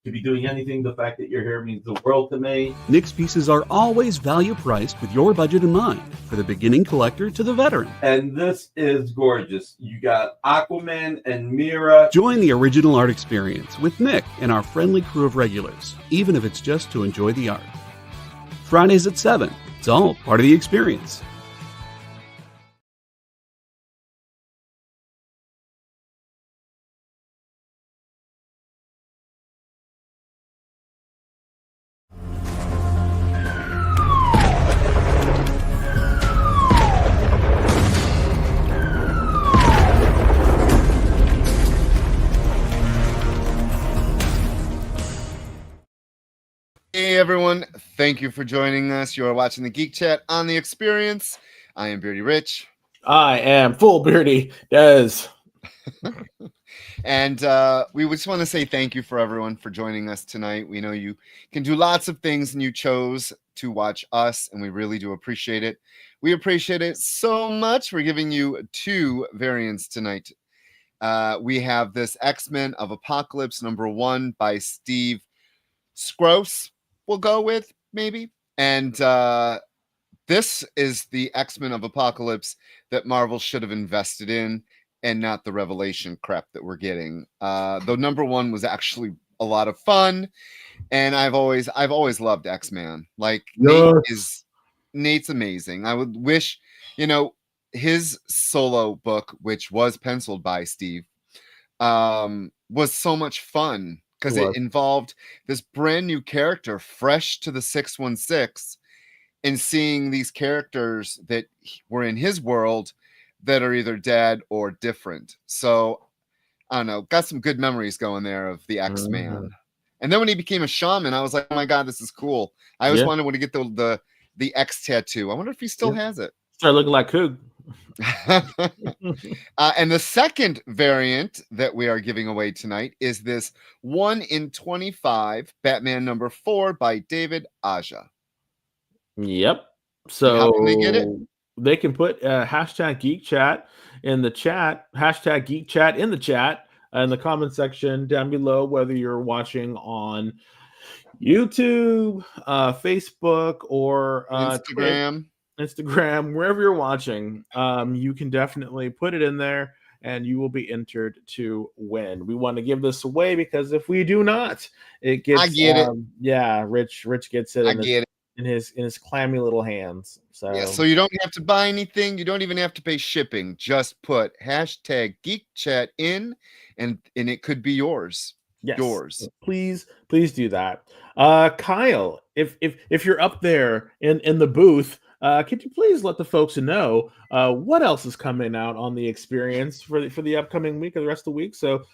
To be doing anything, the fact that you're here means the world to me. Nick's pieces are always value priced with your budget in mind, for the beginning collector to the veteran. And this is gorgeous. You got Aquaman and Mira. Join the original art experience with Nick and our friendly crew of regulars, even if it's just to enjoy the art. Fridays at 7. It's all part of the experience. Hey everyone, thank you for joining us. You are watching the Geek Chat on the Experience. I am Beardy Rich. I am full Beardy Des. And we just want to say thank you for everyone for joining us tonight. We know you can do lots of things and you chose to watch us, and we really do appreciate it. We appreciate it so much. We're giving you 2 variants tonight. We have this X-Men of Apocalypse #1 by Steve Skroce. We'll go with maybe. And this is the X-Men of Apocalypse that Marvel should have invested in, and not the Revelation crap that we're getting. Though #1 was actually a lot of fun, and I've always loved X-Men. Like Nate's amazing. I would wish, you know, his solo book, which was penciled by Steve, was so much fun. Because it involved this brand new character, fresh to the 616, and seeing these characters that were in his world that are either dead or different. So, I don't know, got some good memories going there of the X-Man. And then when he became a shaman, I was like, oh my God, this is cool. I always wanted to get the X tattoo. I wonder if he still has it. Start looking like Coog. And the second variant that we are giving away tonight is this 1 in 25 Batman number 4 by David Aja. Yep. And how can they So get it? they can put hashtag Geek Chat in the chat, hashtag Geek Chat in the comment section down below, whether you're watching on YouTube, Facebook, or Instagram. Instagram, wherever you're watching. You can definitely put it in there and you will be entered to win. We want to give this away because if we do not, it gets I get it. Yeah, Rich gets it. I get it. In his clammy little hands. So yeah, so you don't have to buy anything. You don't even have to pay shipping. Just put hashtag Geek Chat in, and it could be yours. Yes. Yours. Please do that. Kyle, if you're up there in the booth, could you please let the folks know what else is coming out on the experience for the upcoming week or the rest of the week? So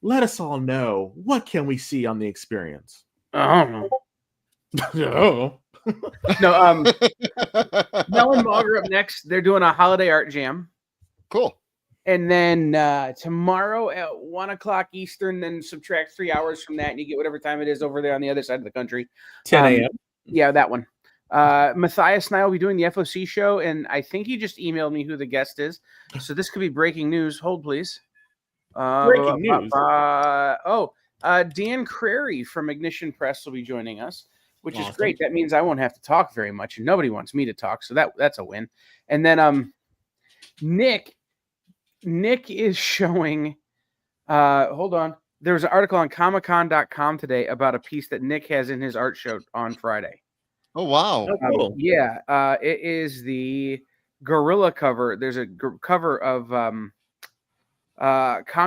let us all know, what can we see on the experience? I don't know. No. No, Mel and Mog are up next. They're doing a holiday art jam. Cool. And then tomorrow at 1 o'clock Eastern, then subtract 3 hours from that, and you get whatever time it is over there on the other side of the country. 10 a.m. Yeah, that one. Matthias and I will be doing the FOC show, and I think he just emailed me who the guest is. So this could be breaking news. Hold, please. Breaking news. Dan Crary from Ignition Press will be joining us, which is great. That means I won't have to talk very much, and nobody wants me to talk, so that's a win. And then Nick is showing hold on. There was an article on comiccon.com today about a piece that Nick has in his art show on Friday. Oh, wow. Cool. It is the Gorilla cover. There's a cover of Con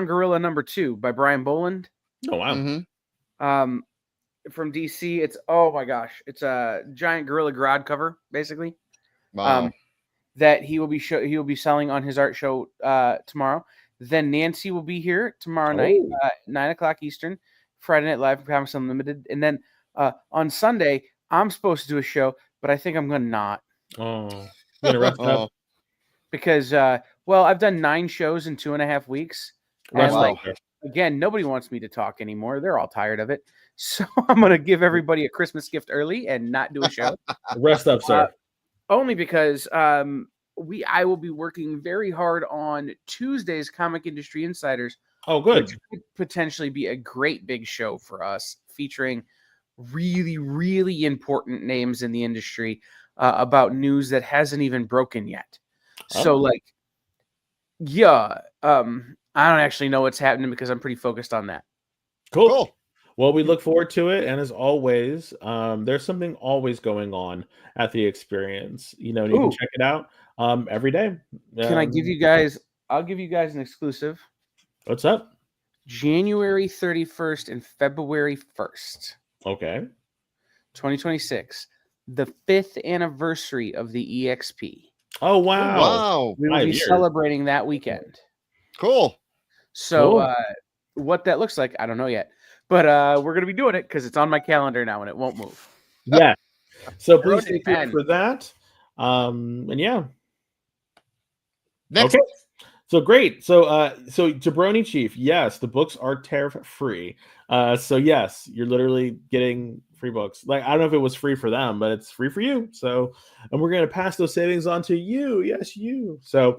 Gorilla #2 by Brian Boland. Oh, wow. Mm-hmm. From DC. It's, oh my gosh, it's a giant Gorilla Grodd cover, basically. Wow. That he will be selling on his art show tomorrow. Then Nancy will be here tomorrow night, 9 o'clock Eastern, Friday Night Live, Comics Unlimited. And then on Sunday, I'm supposed to do a show, but I think I'm going to not. Oh, you're gonna rest up? Because, I've done 9 shows in 2.5 weeks. And wow. Again, nobody wants me to talk anymore. They're all tired of it. So I'm going to give everybody a Christmas gift early and not do a show. Rest up, sir. Only because I will be working very hard on Tuesday's Comic Industry Insiders. Oh, good. Which could potentially be a great big show for us, featuring really, really important names in the industry about news that hasn't even broken yet. So, I don't actually know what's happening because I'm pretty focused on that. Cool. Well, we look forward to it, and as always, there's something always going on at the experience. You know, and you can check it out every day. Can I give you guys? I'll give you guys an exclusive. What's up? January 31st and February 1st. Okay. 2026, the 5th anniversary of the EXP. Oh, wow. Wow. We will be celebrating that weekend. Cool. So what that looks like, I don't know yet. But we're going to be doing it because it's on my calendar now and it won't move. Yeah. So please stay tuned for that. And yeah. Next. Okay. So great. So Jabroni Chief, yes, the books are tariff free. So yes, you're literally getting free books. Like, I don't know if it was free for them, but it's free for you. So, and we're going to pass those savings on to you. Yes, you. So,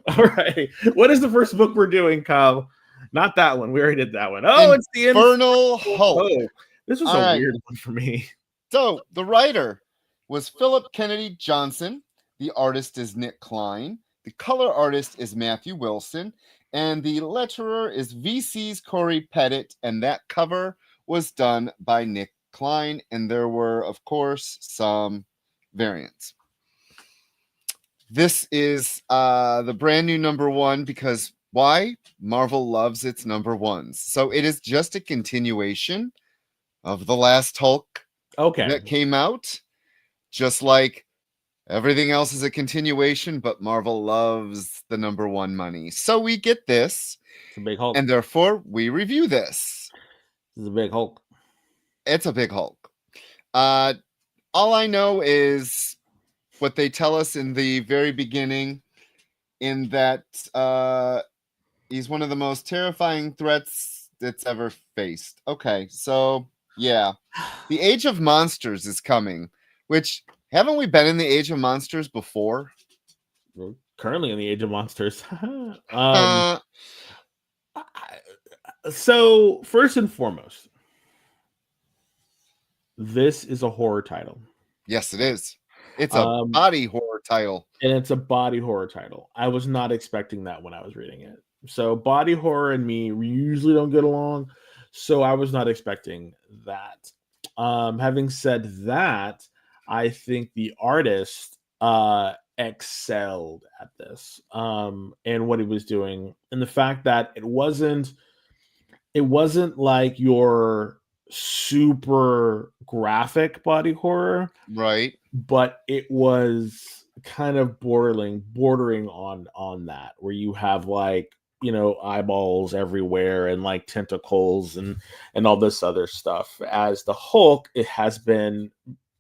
all right. What is the first book we're doing, Kyle? Not that one. We already did that one. Oh, it's the Infernal Hulk. Oh, this was a weird one for me. So the writer was Philip Kennedy Johnson. The artist is Nick Klein. The color artist is Matthew Wilson. And the letterer is VC's Corey Pettit. And that cover was done by Nick Klein. And there were, of course, some variants. This is the brand new #1 because why? Marvel loves its #1s. So it is just a continuation of the last Hulk that came out. Just like everything else is a continuation, but Marvel loves the #1 money. So we get this. It's a big Hulk. And therefore we review this. This is a big Hulk. It's a big Hulk. All I know is what they tell us in the very beginning, in that he's one of the most terrifying threats that's ever faced. Okay, so yeah, the Age of Monsters is coming. Which, haven't we been in the Age of Monsters before? We're currently in the Age of Monsters. So first and foremost, this is a horror title. Yes, it is. It's a body horror title. And it's a body horror title. I was not expecting that when I was reading it. So body horror and me usually don't get along. So I was not expecting that. Having said that, I think the artist excelled at this and what he was doing. And the fact that it wasn't like your super graphic body horror, right? But it was kind of bordering on that, where you have like, you know, eyeballs everywhere and like tentacles and all this other stuff. As the Hulk,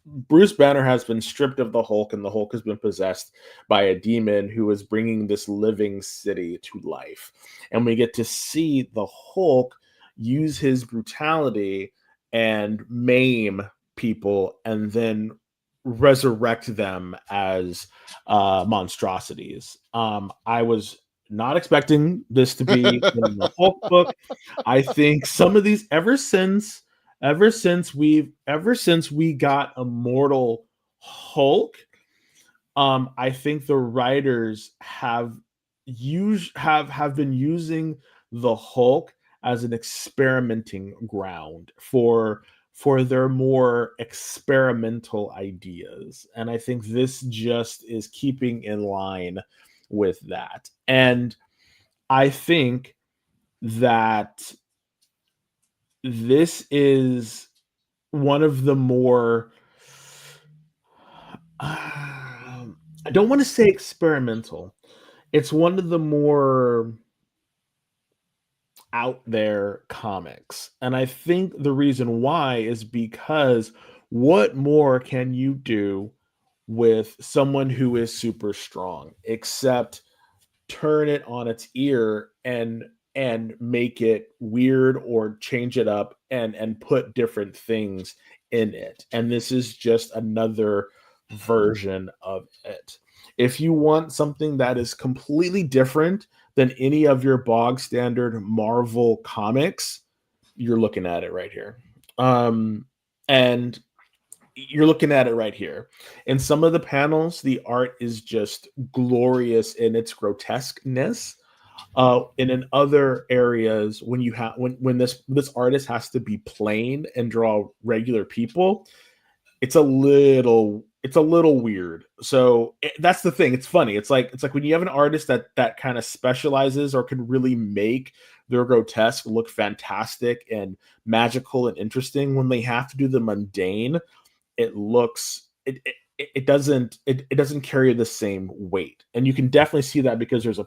Bruce Banner has been stripped of the Hulk, and the Hulk has been possessed by a demon who is bringing this living city to life. And we get to see the Hulk use his brutality and maim people and then resurrect them as monstrosities. I was not expecting this to be in the Hulk book. I think some of these, ever since we got Immortal Hulk, I think the writers have been using the Hulk as an experimenting ground for their more experimental ideas. And I think this just is keeping in line with that. And I think that this is one of the more, I don't want to say experimental. It's one of the more out there comics. And I think the reason why is because what more can you do with someone who is super strong except turn it on its ear and make it weird or change it up and put different things in it. And this is just another version of it. If you want something that is completely different than any of your bog standard Marvel comics, you're looking at it right here. And you're looking at it right here. In some of the panels, the art is just glorious in its grotesqueness. And in other areas, when you have when this artist has to be plain and draw regular people, it's a little weird. So that's the thing. It's funny. It's like when you have an artist that kind of specializes or can really make their grotesque look fantastic and magical and interesting. When they have to do the mundane, it doesn't carry the same weight. And you can definitely see that because there's a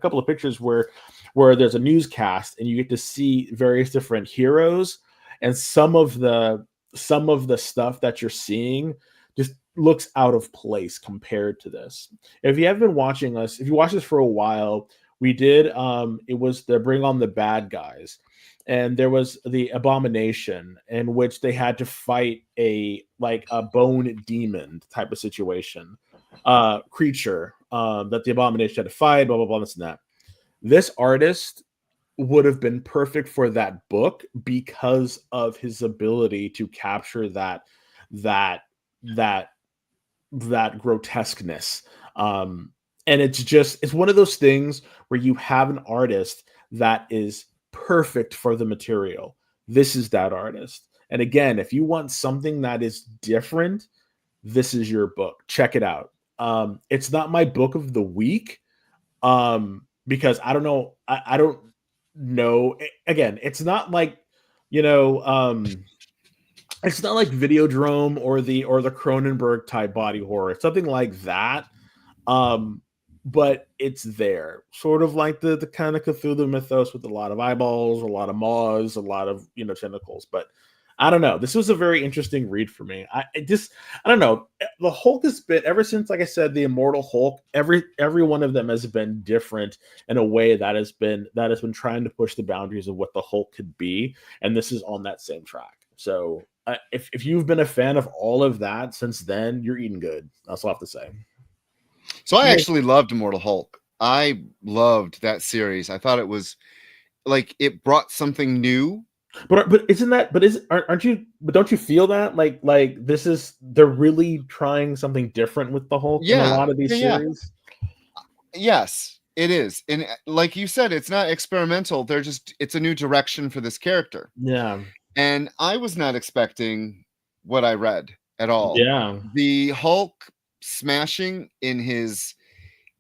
couple of pictures where there's a newscast and you get to see various different heroes, and some of the stuff that you're seeing just looks out of place compared to this. If you have been watching us, if you watched this for a while, we did it was the Bring on the Bad Guys. And there was the Abomination, in which they had to fight a bone demon type of situation, creature that the Abomination had to fight, blah, blah, blah, this and that. This artist would have been perfect for that book because of his ability to capture that grotesqueness. And it's one of those things where you have an artist that is perfect for the material. This is that artist. And again, if you want something that is different, this is your book. Check it out. It's not my book of the week because I don't know. I don't know. Again, it's not like, it's not like Videodrome or the Cronenberg type body horror. It's something like that. But it's there, sort of like the kind of Cthulhu mythos with a lot of eyeballs, a lot of maws, a lot of tentacles. But I don't know. This was a very interesting read for me. I don't know. The Hulk has been ever since, like I said, the Immortal Hulk. Every one of them has been different in a way that has been trying to push the boundaries of what the Hulk could be, and this is on that same track. So if you've been a fan of all of that since then, you're eating good. That's all I have to say. So I actually loved Immortal Hulk. I loved that series. I thought it was like it brought something new. But isn't that? Aren't you? But don't you feel that like this is they're really trying something different with the Hulk in a lot of these series? Yes, it is, and like you said, it's not experimental. It's a new direction for this character. Yeah, and I was not expecting what I read at all. Yeah, the Hulk smashing in his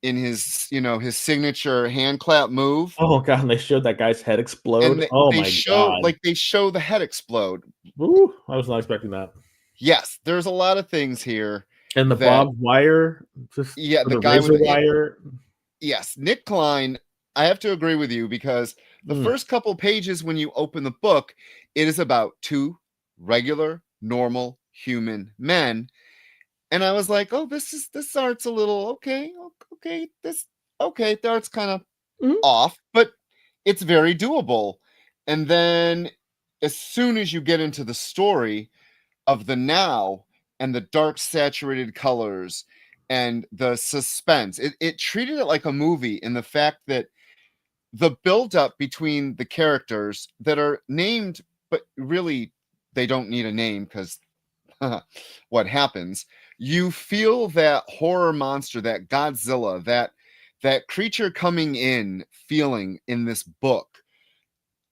his signature hand clap move. Oh god, and they showed that guy's head explode. And they show the head explode. Ooh, I was not expecting that. Yes, there's a lot of things here. And the barbed wire, the guy with the wire. Yes, Nick Klein. I have to agree with you because the first couple pages when you open the book, it is about two regular, normal human men. And I was like, oh, this art's a little okay. The art's kind of off, but it's very doable. And then as soon as you get into the story of the now and the dark saturated colors and the suspense, it treated it like a movie in the fact that the buildup between the characters that are named, but really they don't need a name because what happens, you feel that horror monster, that Godzilla, that creature coming in feeling in this book.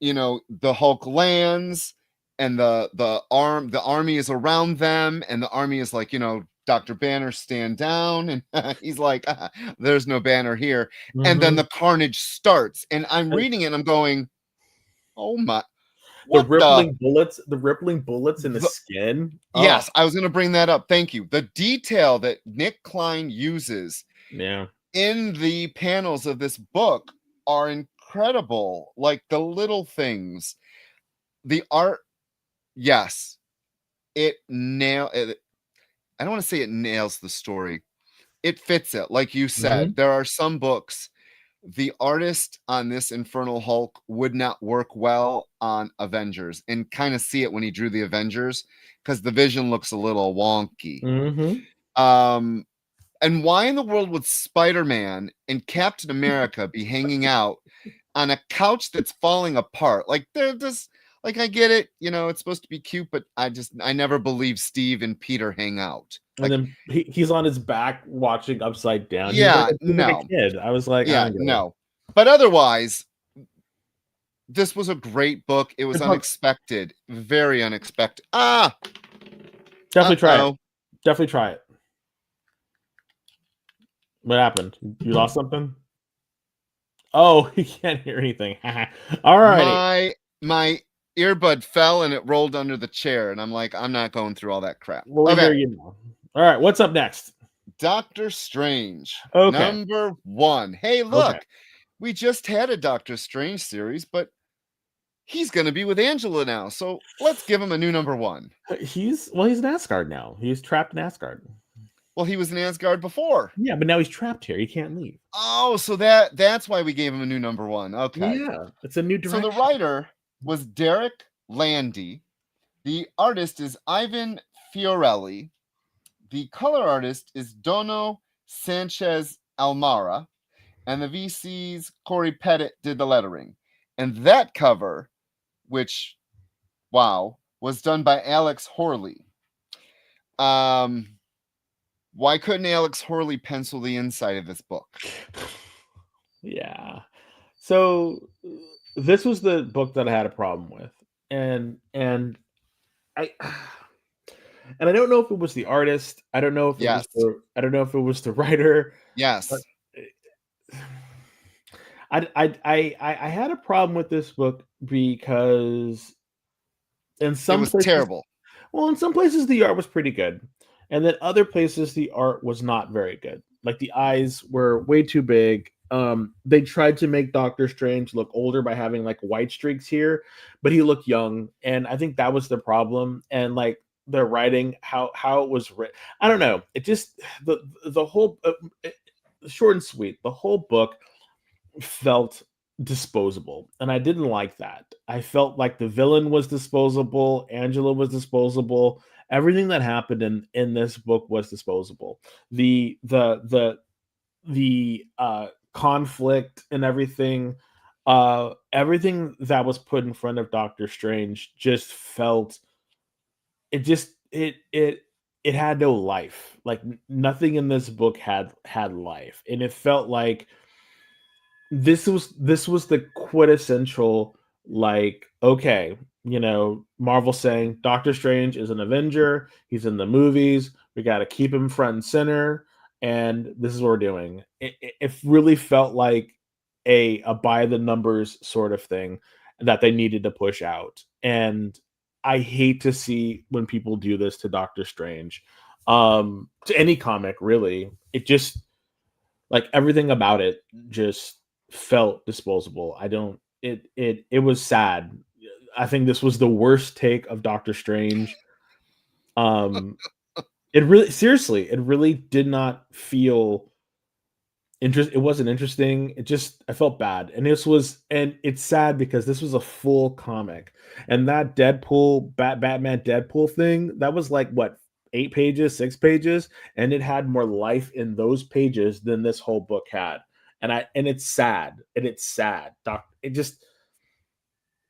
The Hulk lands and the army is around them, and the army is like, Dr. Banner, stand down, and he's like, there's no Banner here. And then the carnage starts, and I'm reading it and I'm going, oh my. The rippling bullets in the skin. Yes, I was going to bring that up. Thank you. The detail that Nick Klein uses in the panels of this book are incredible. Like the little things, the art. Yes, I don't want to say it nails the story. It fits it. Like you said, there are some books. The artist on this Infernal Hulk would not work well on Avengers, and kind of see it when he drew the Avengers because the vision looks a little wonky. And why in the world would Spider-Man and Captain America be hanging out on a couch that's falling apart? Like they're just like, I get it, it's supposed to be cute, but I never believe Steve and Peter hang out. And then he's on his back watching upside down. Yeah, like a kid. I was like, no. But otherwise, this was a great book. It was unexpected, very unexpected. Definitely try it. Definitely try it. What happened? You lost something? Oh, you can't hear anything. All right. My earbud fell and it rolled under the chair, and I'm like, I'm not going through all that crap. Well, okay. You know. All right, what's up next? Doctor Strange. Okay. Number 1. Hey, look, we just had a Doctor Strange series, but he's going to be with Angela now, so let's give him a new number 1. He's in Asgard now. He's trapped in Asgard. Well, he was in Asgard before. Yeah, but now he's trapped here. He can't leave. Oh, so that's why we gave him a new number 1. Okay. Yeah, it's a new direction. So the writer was Derek Landy. The artist is Ivan Fiorelli. The color artist is Dono Sanchez Almara. And the VC's Corey Pettit did the lettering. And that cover, which, wow, was done by Alex Horley. Why couldn't Alex Horley pencil the inside of this book? Yeah. So this was the book that I had a problem with. And I don't know if it was the artist. I don't know if it was the writer. Yes. I had a problem with this book because in some places, terrible. Well, in some places the art was pretty good. And then other places the art was not very good. Like the eyes were way too big They tried to make Doctor Strange look older by having like white streaks here, but he looked young, and I think that was the problem. And like the writing, how it was written, I don't know. It just the whole short and sweet. The whole book felt disposable, and I didn't like that. I felt like the villain was disposable, Angela was disposable. Everything that happened in this book was disposable. The conflict and everything, everything that was put in front of Doctor Strange just felt, it just it had no life. Like nothing in this book had life, and it felt like this was the quintessential, like, okay, Marvel saying Doctor Strange is an Avenger, he's in the movies, we got to keep him front and center, and this is what we're doing. It really felt like a by the numbers sort of thing that they needed to push out, and I hate to see when people do this to Doctor Strange, to any comic really. It just, like, everything about it just felt disposable. I don't it was sad. I think this was the worst take of Doctor Strange. It really, seriously, it really did not feel it wasn't interesting. I felt bad. And it's sad because this was a full comic. And that Batman Deadpool thing, that was like what, 8 pages, 6 pages, and it had more life in those pages than this whole book had. And it's sad.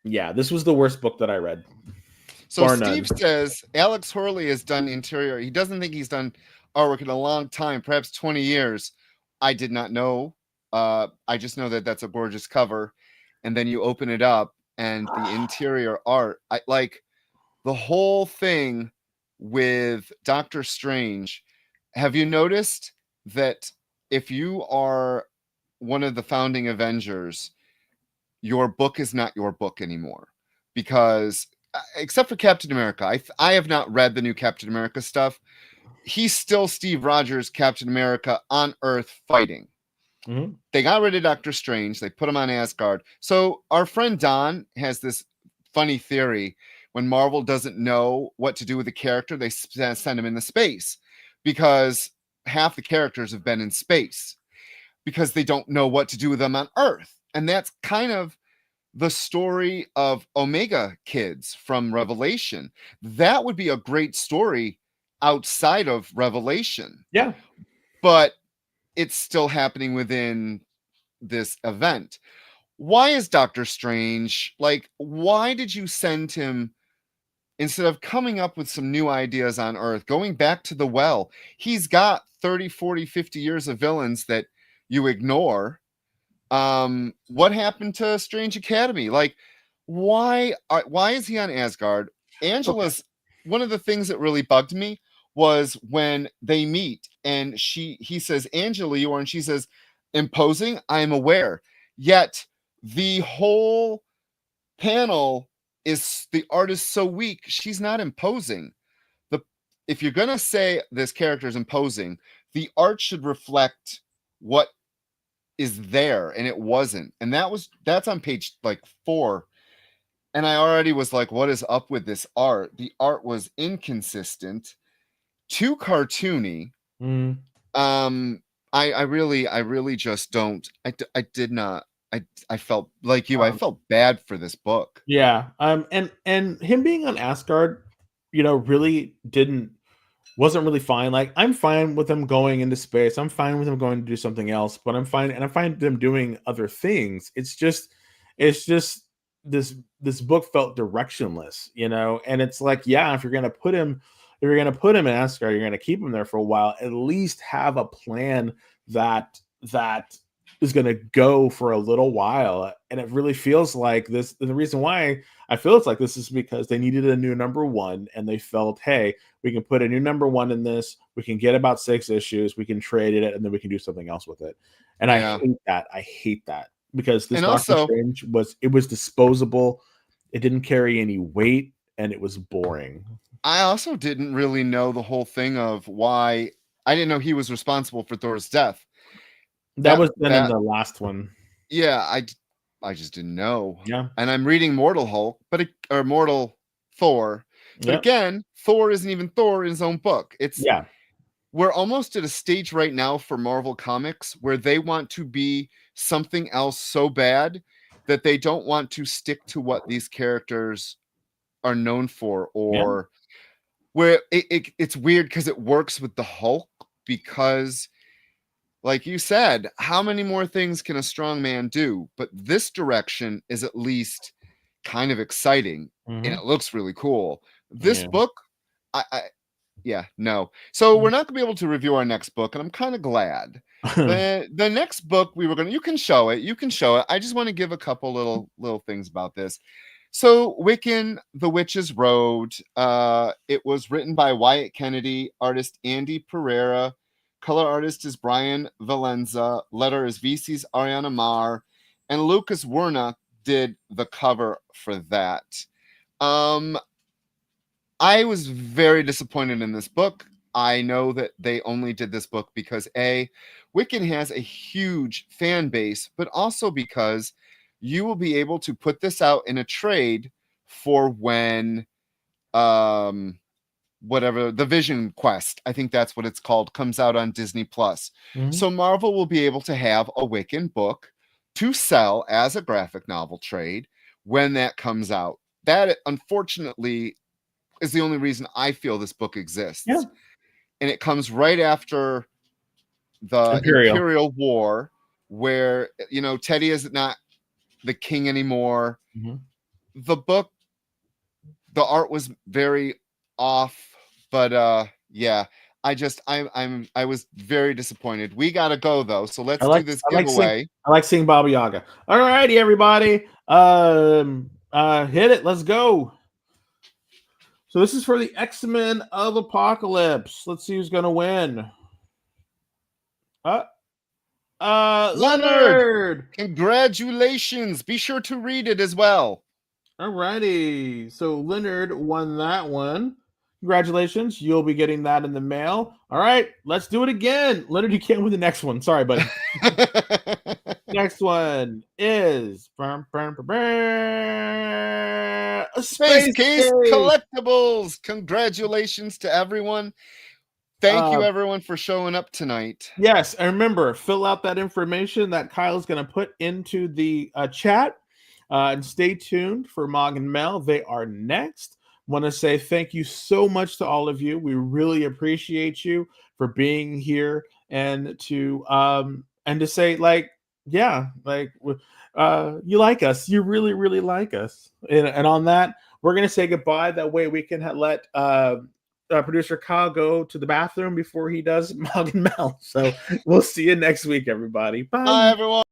Yeah, this was the worst book that I read. So Steve says Alex Hurley has done interior. He doesn't think he's done artwork in a long time, perhaps 20 years. I did not know. I just know that that's a gorgeous cover. And then you open it up and the interior art, I like the whole thing with Doctor Strange. Have you noticed that if you are one of the founding Avengers, your book is not your book anymore? Because except for Captain America, I have not read the new Captain America stuff. He's still Steve Rogers, Captain America on Earth fighting. Mm-hmm. They got rid of Doctor Strange. They put him on Asgard. So our friend Don has this funny theory. When Marvel doesn't know what to do with a character, they send him into space, because half the characters have been in space because they don't know what to do with them on Earth. And that's kind of the story of Omega Kids from Revelation. That would be a great story outside of Revelation. Yeah. But it's still happening within this event. Why is Doctor Strange, like, why did you send him, instead of coming up with some new ideas on Earth, going back to the well? He's got 30, 40, 50 years of villains that you ignore. What happened to Strange Academy? Like, why is he on Asgard? Angela's, one of the things that really bugged me was when they meet and he says, Angela, you are, and she says, imposing, I am aware. Yet the whole panel is, the art is so weak, she's not imposing. If you're gonna say this character is imposing, the art should reflect what is there, and it wasn't. And that's on page like 4. And I already was like, what is up with this art? The art was inconsistent, too cartoony. I really just don't. I did not. I felt like you. I felt bad for this book. Yeah. And him being on Asgard, really wasn't really fine. Like, I'm fine with them going into space. I'm fine with them going to do something else, but I'm fine them doing other things. It's just this book felt directionless, and it's like, yeah, if you're gonna put him in Asgard, you're gonna keep him there for a while, at least have a plan that is gonna go for a little while. And it really feels like this. And the reason why I feel it's like this is because they needed a new number 1, and they felt, hey, we can put a new number 1 in this. We can get about 6 issues. We can trade it, and then we can do something else with it. And I hate that because this Doctor Strange was disposable. It didn't carry any weight, and it was boring. I also didn't really know the whole thing of why. I didn't know he was responsible for Thor's death. That was then in the last one. Yeah, I just didn't know. Yeah. And I'm reading Mortal Hulk, or Mortal Thor. But again, Thor isn't even Thor in his own book. We're almost at a stage right now for Marvel Comics where they want to be something else so bad that they don't want to stick to what these characters are known for, or where it's weird because it works with the Hulk, because like you said, how many more things can a strong man do? But this direction is at least kind of exciting, and it looks really cool. This book, no. So we're not gonna be able to review our next book, and I'm kind of glad. The next book you can show it. I just want to give a couple little things about this. So Wiccan, The Witch's Road, it was written by Wyatt Kennedy, artist Andy Pereira, color artist is Brian Valenza, letter is VC's Ariana Marr, and Lucas Werna did the cover for that. I was very disappointed in this book. I know that they only did this book because Wiccan has a huge fan base, but also because you will be able to put this out in a trade for when whatever the Vision Quest, I think that's what it's called, comes out on Disney Plus. So Marvel will be able to have a Wiccan book to sell as a graphic novel trade when that comes out. That unfortunately is the only reason I feel this book exists. And it comes right after the Imperial War, where Teddy is not the king anymore. The book, the art was very off, but I was very disappointed. We gotta go though, so let's do this giveaway. I like seeing Baba Yaga. All righty, everybody, hit it. Let's go. So this is for the X-Men of Apocalypse. Let's see who's gonna win. Leonard! Congratulations. Be sure to read it as well. All righty. So Leonard won that one. Congratulations. You'll be getting that in the mail. All right. Let's do it again. Leonard, you can't win the next one. Sorry, buddy. Next one is Space Case Collectibles. Congratulations to everyone. Thank you, everyone, for showing up tonight. Yes. And remember, fill out that information that Kyle's going to put into the chat. And stay tuned for Mog and Mel. They are next. Want to say thank you so much to all of you. We really appreciate you for being here, and to say you like us. You really, really like us. And on that, we're gonna say goodbye. That way we can let producer Kyle go to the bathroom before he does Mog and Mel. So we'll see you next week, everybody. Bye, everyone.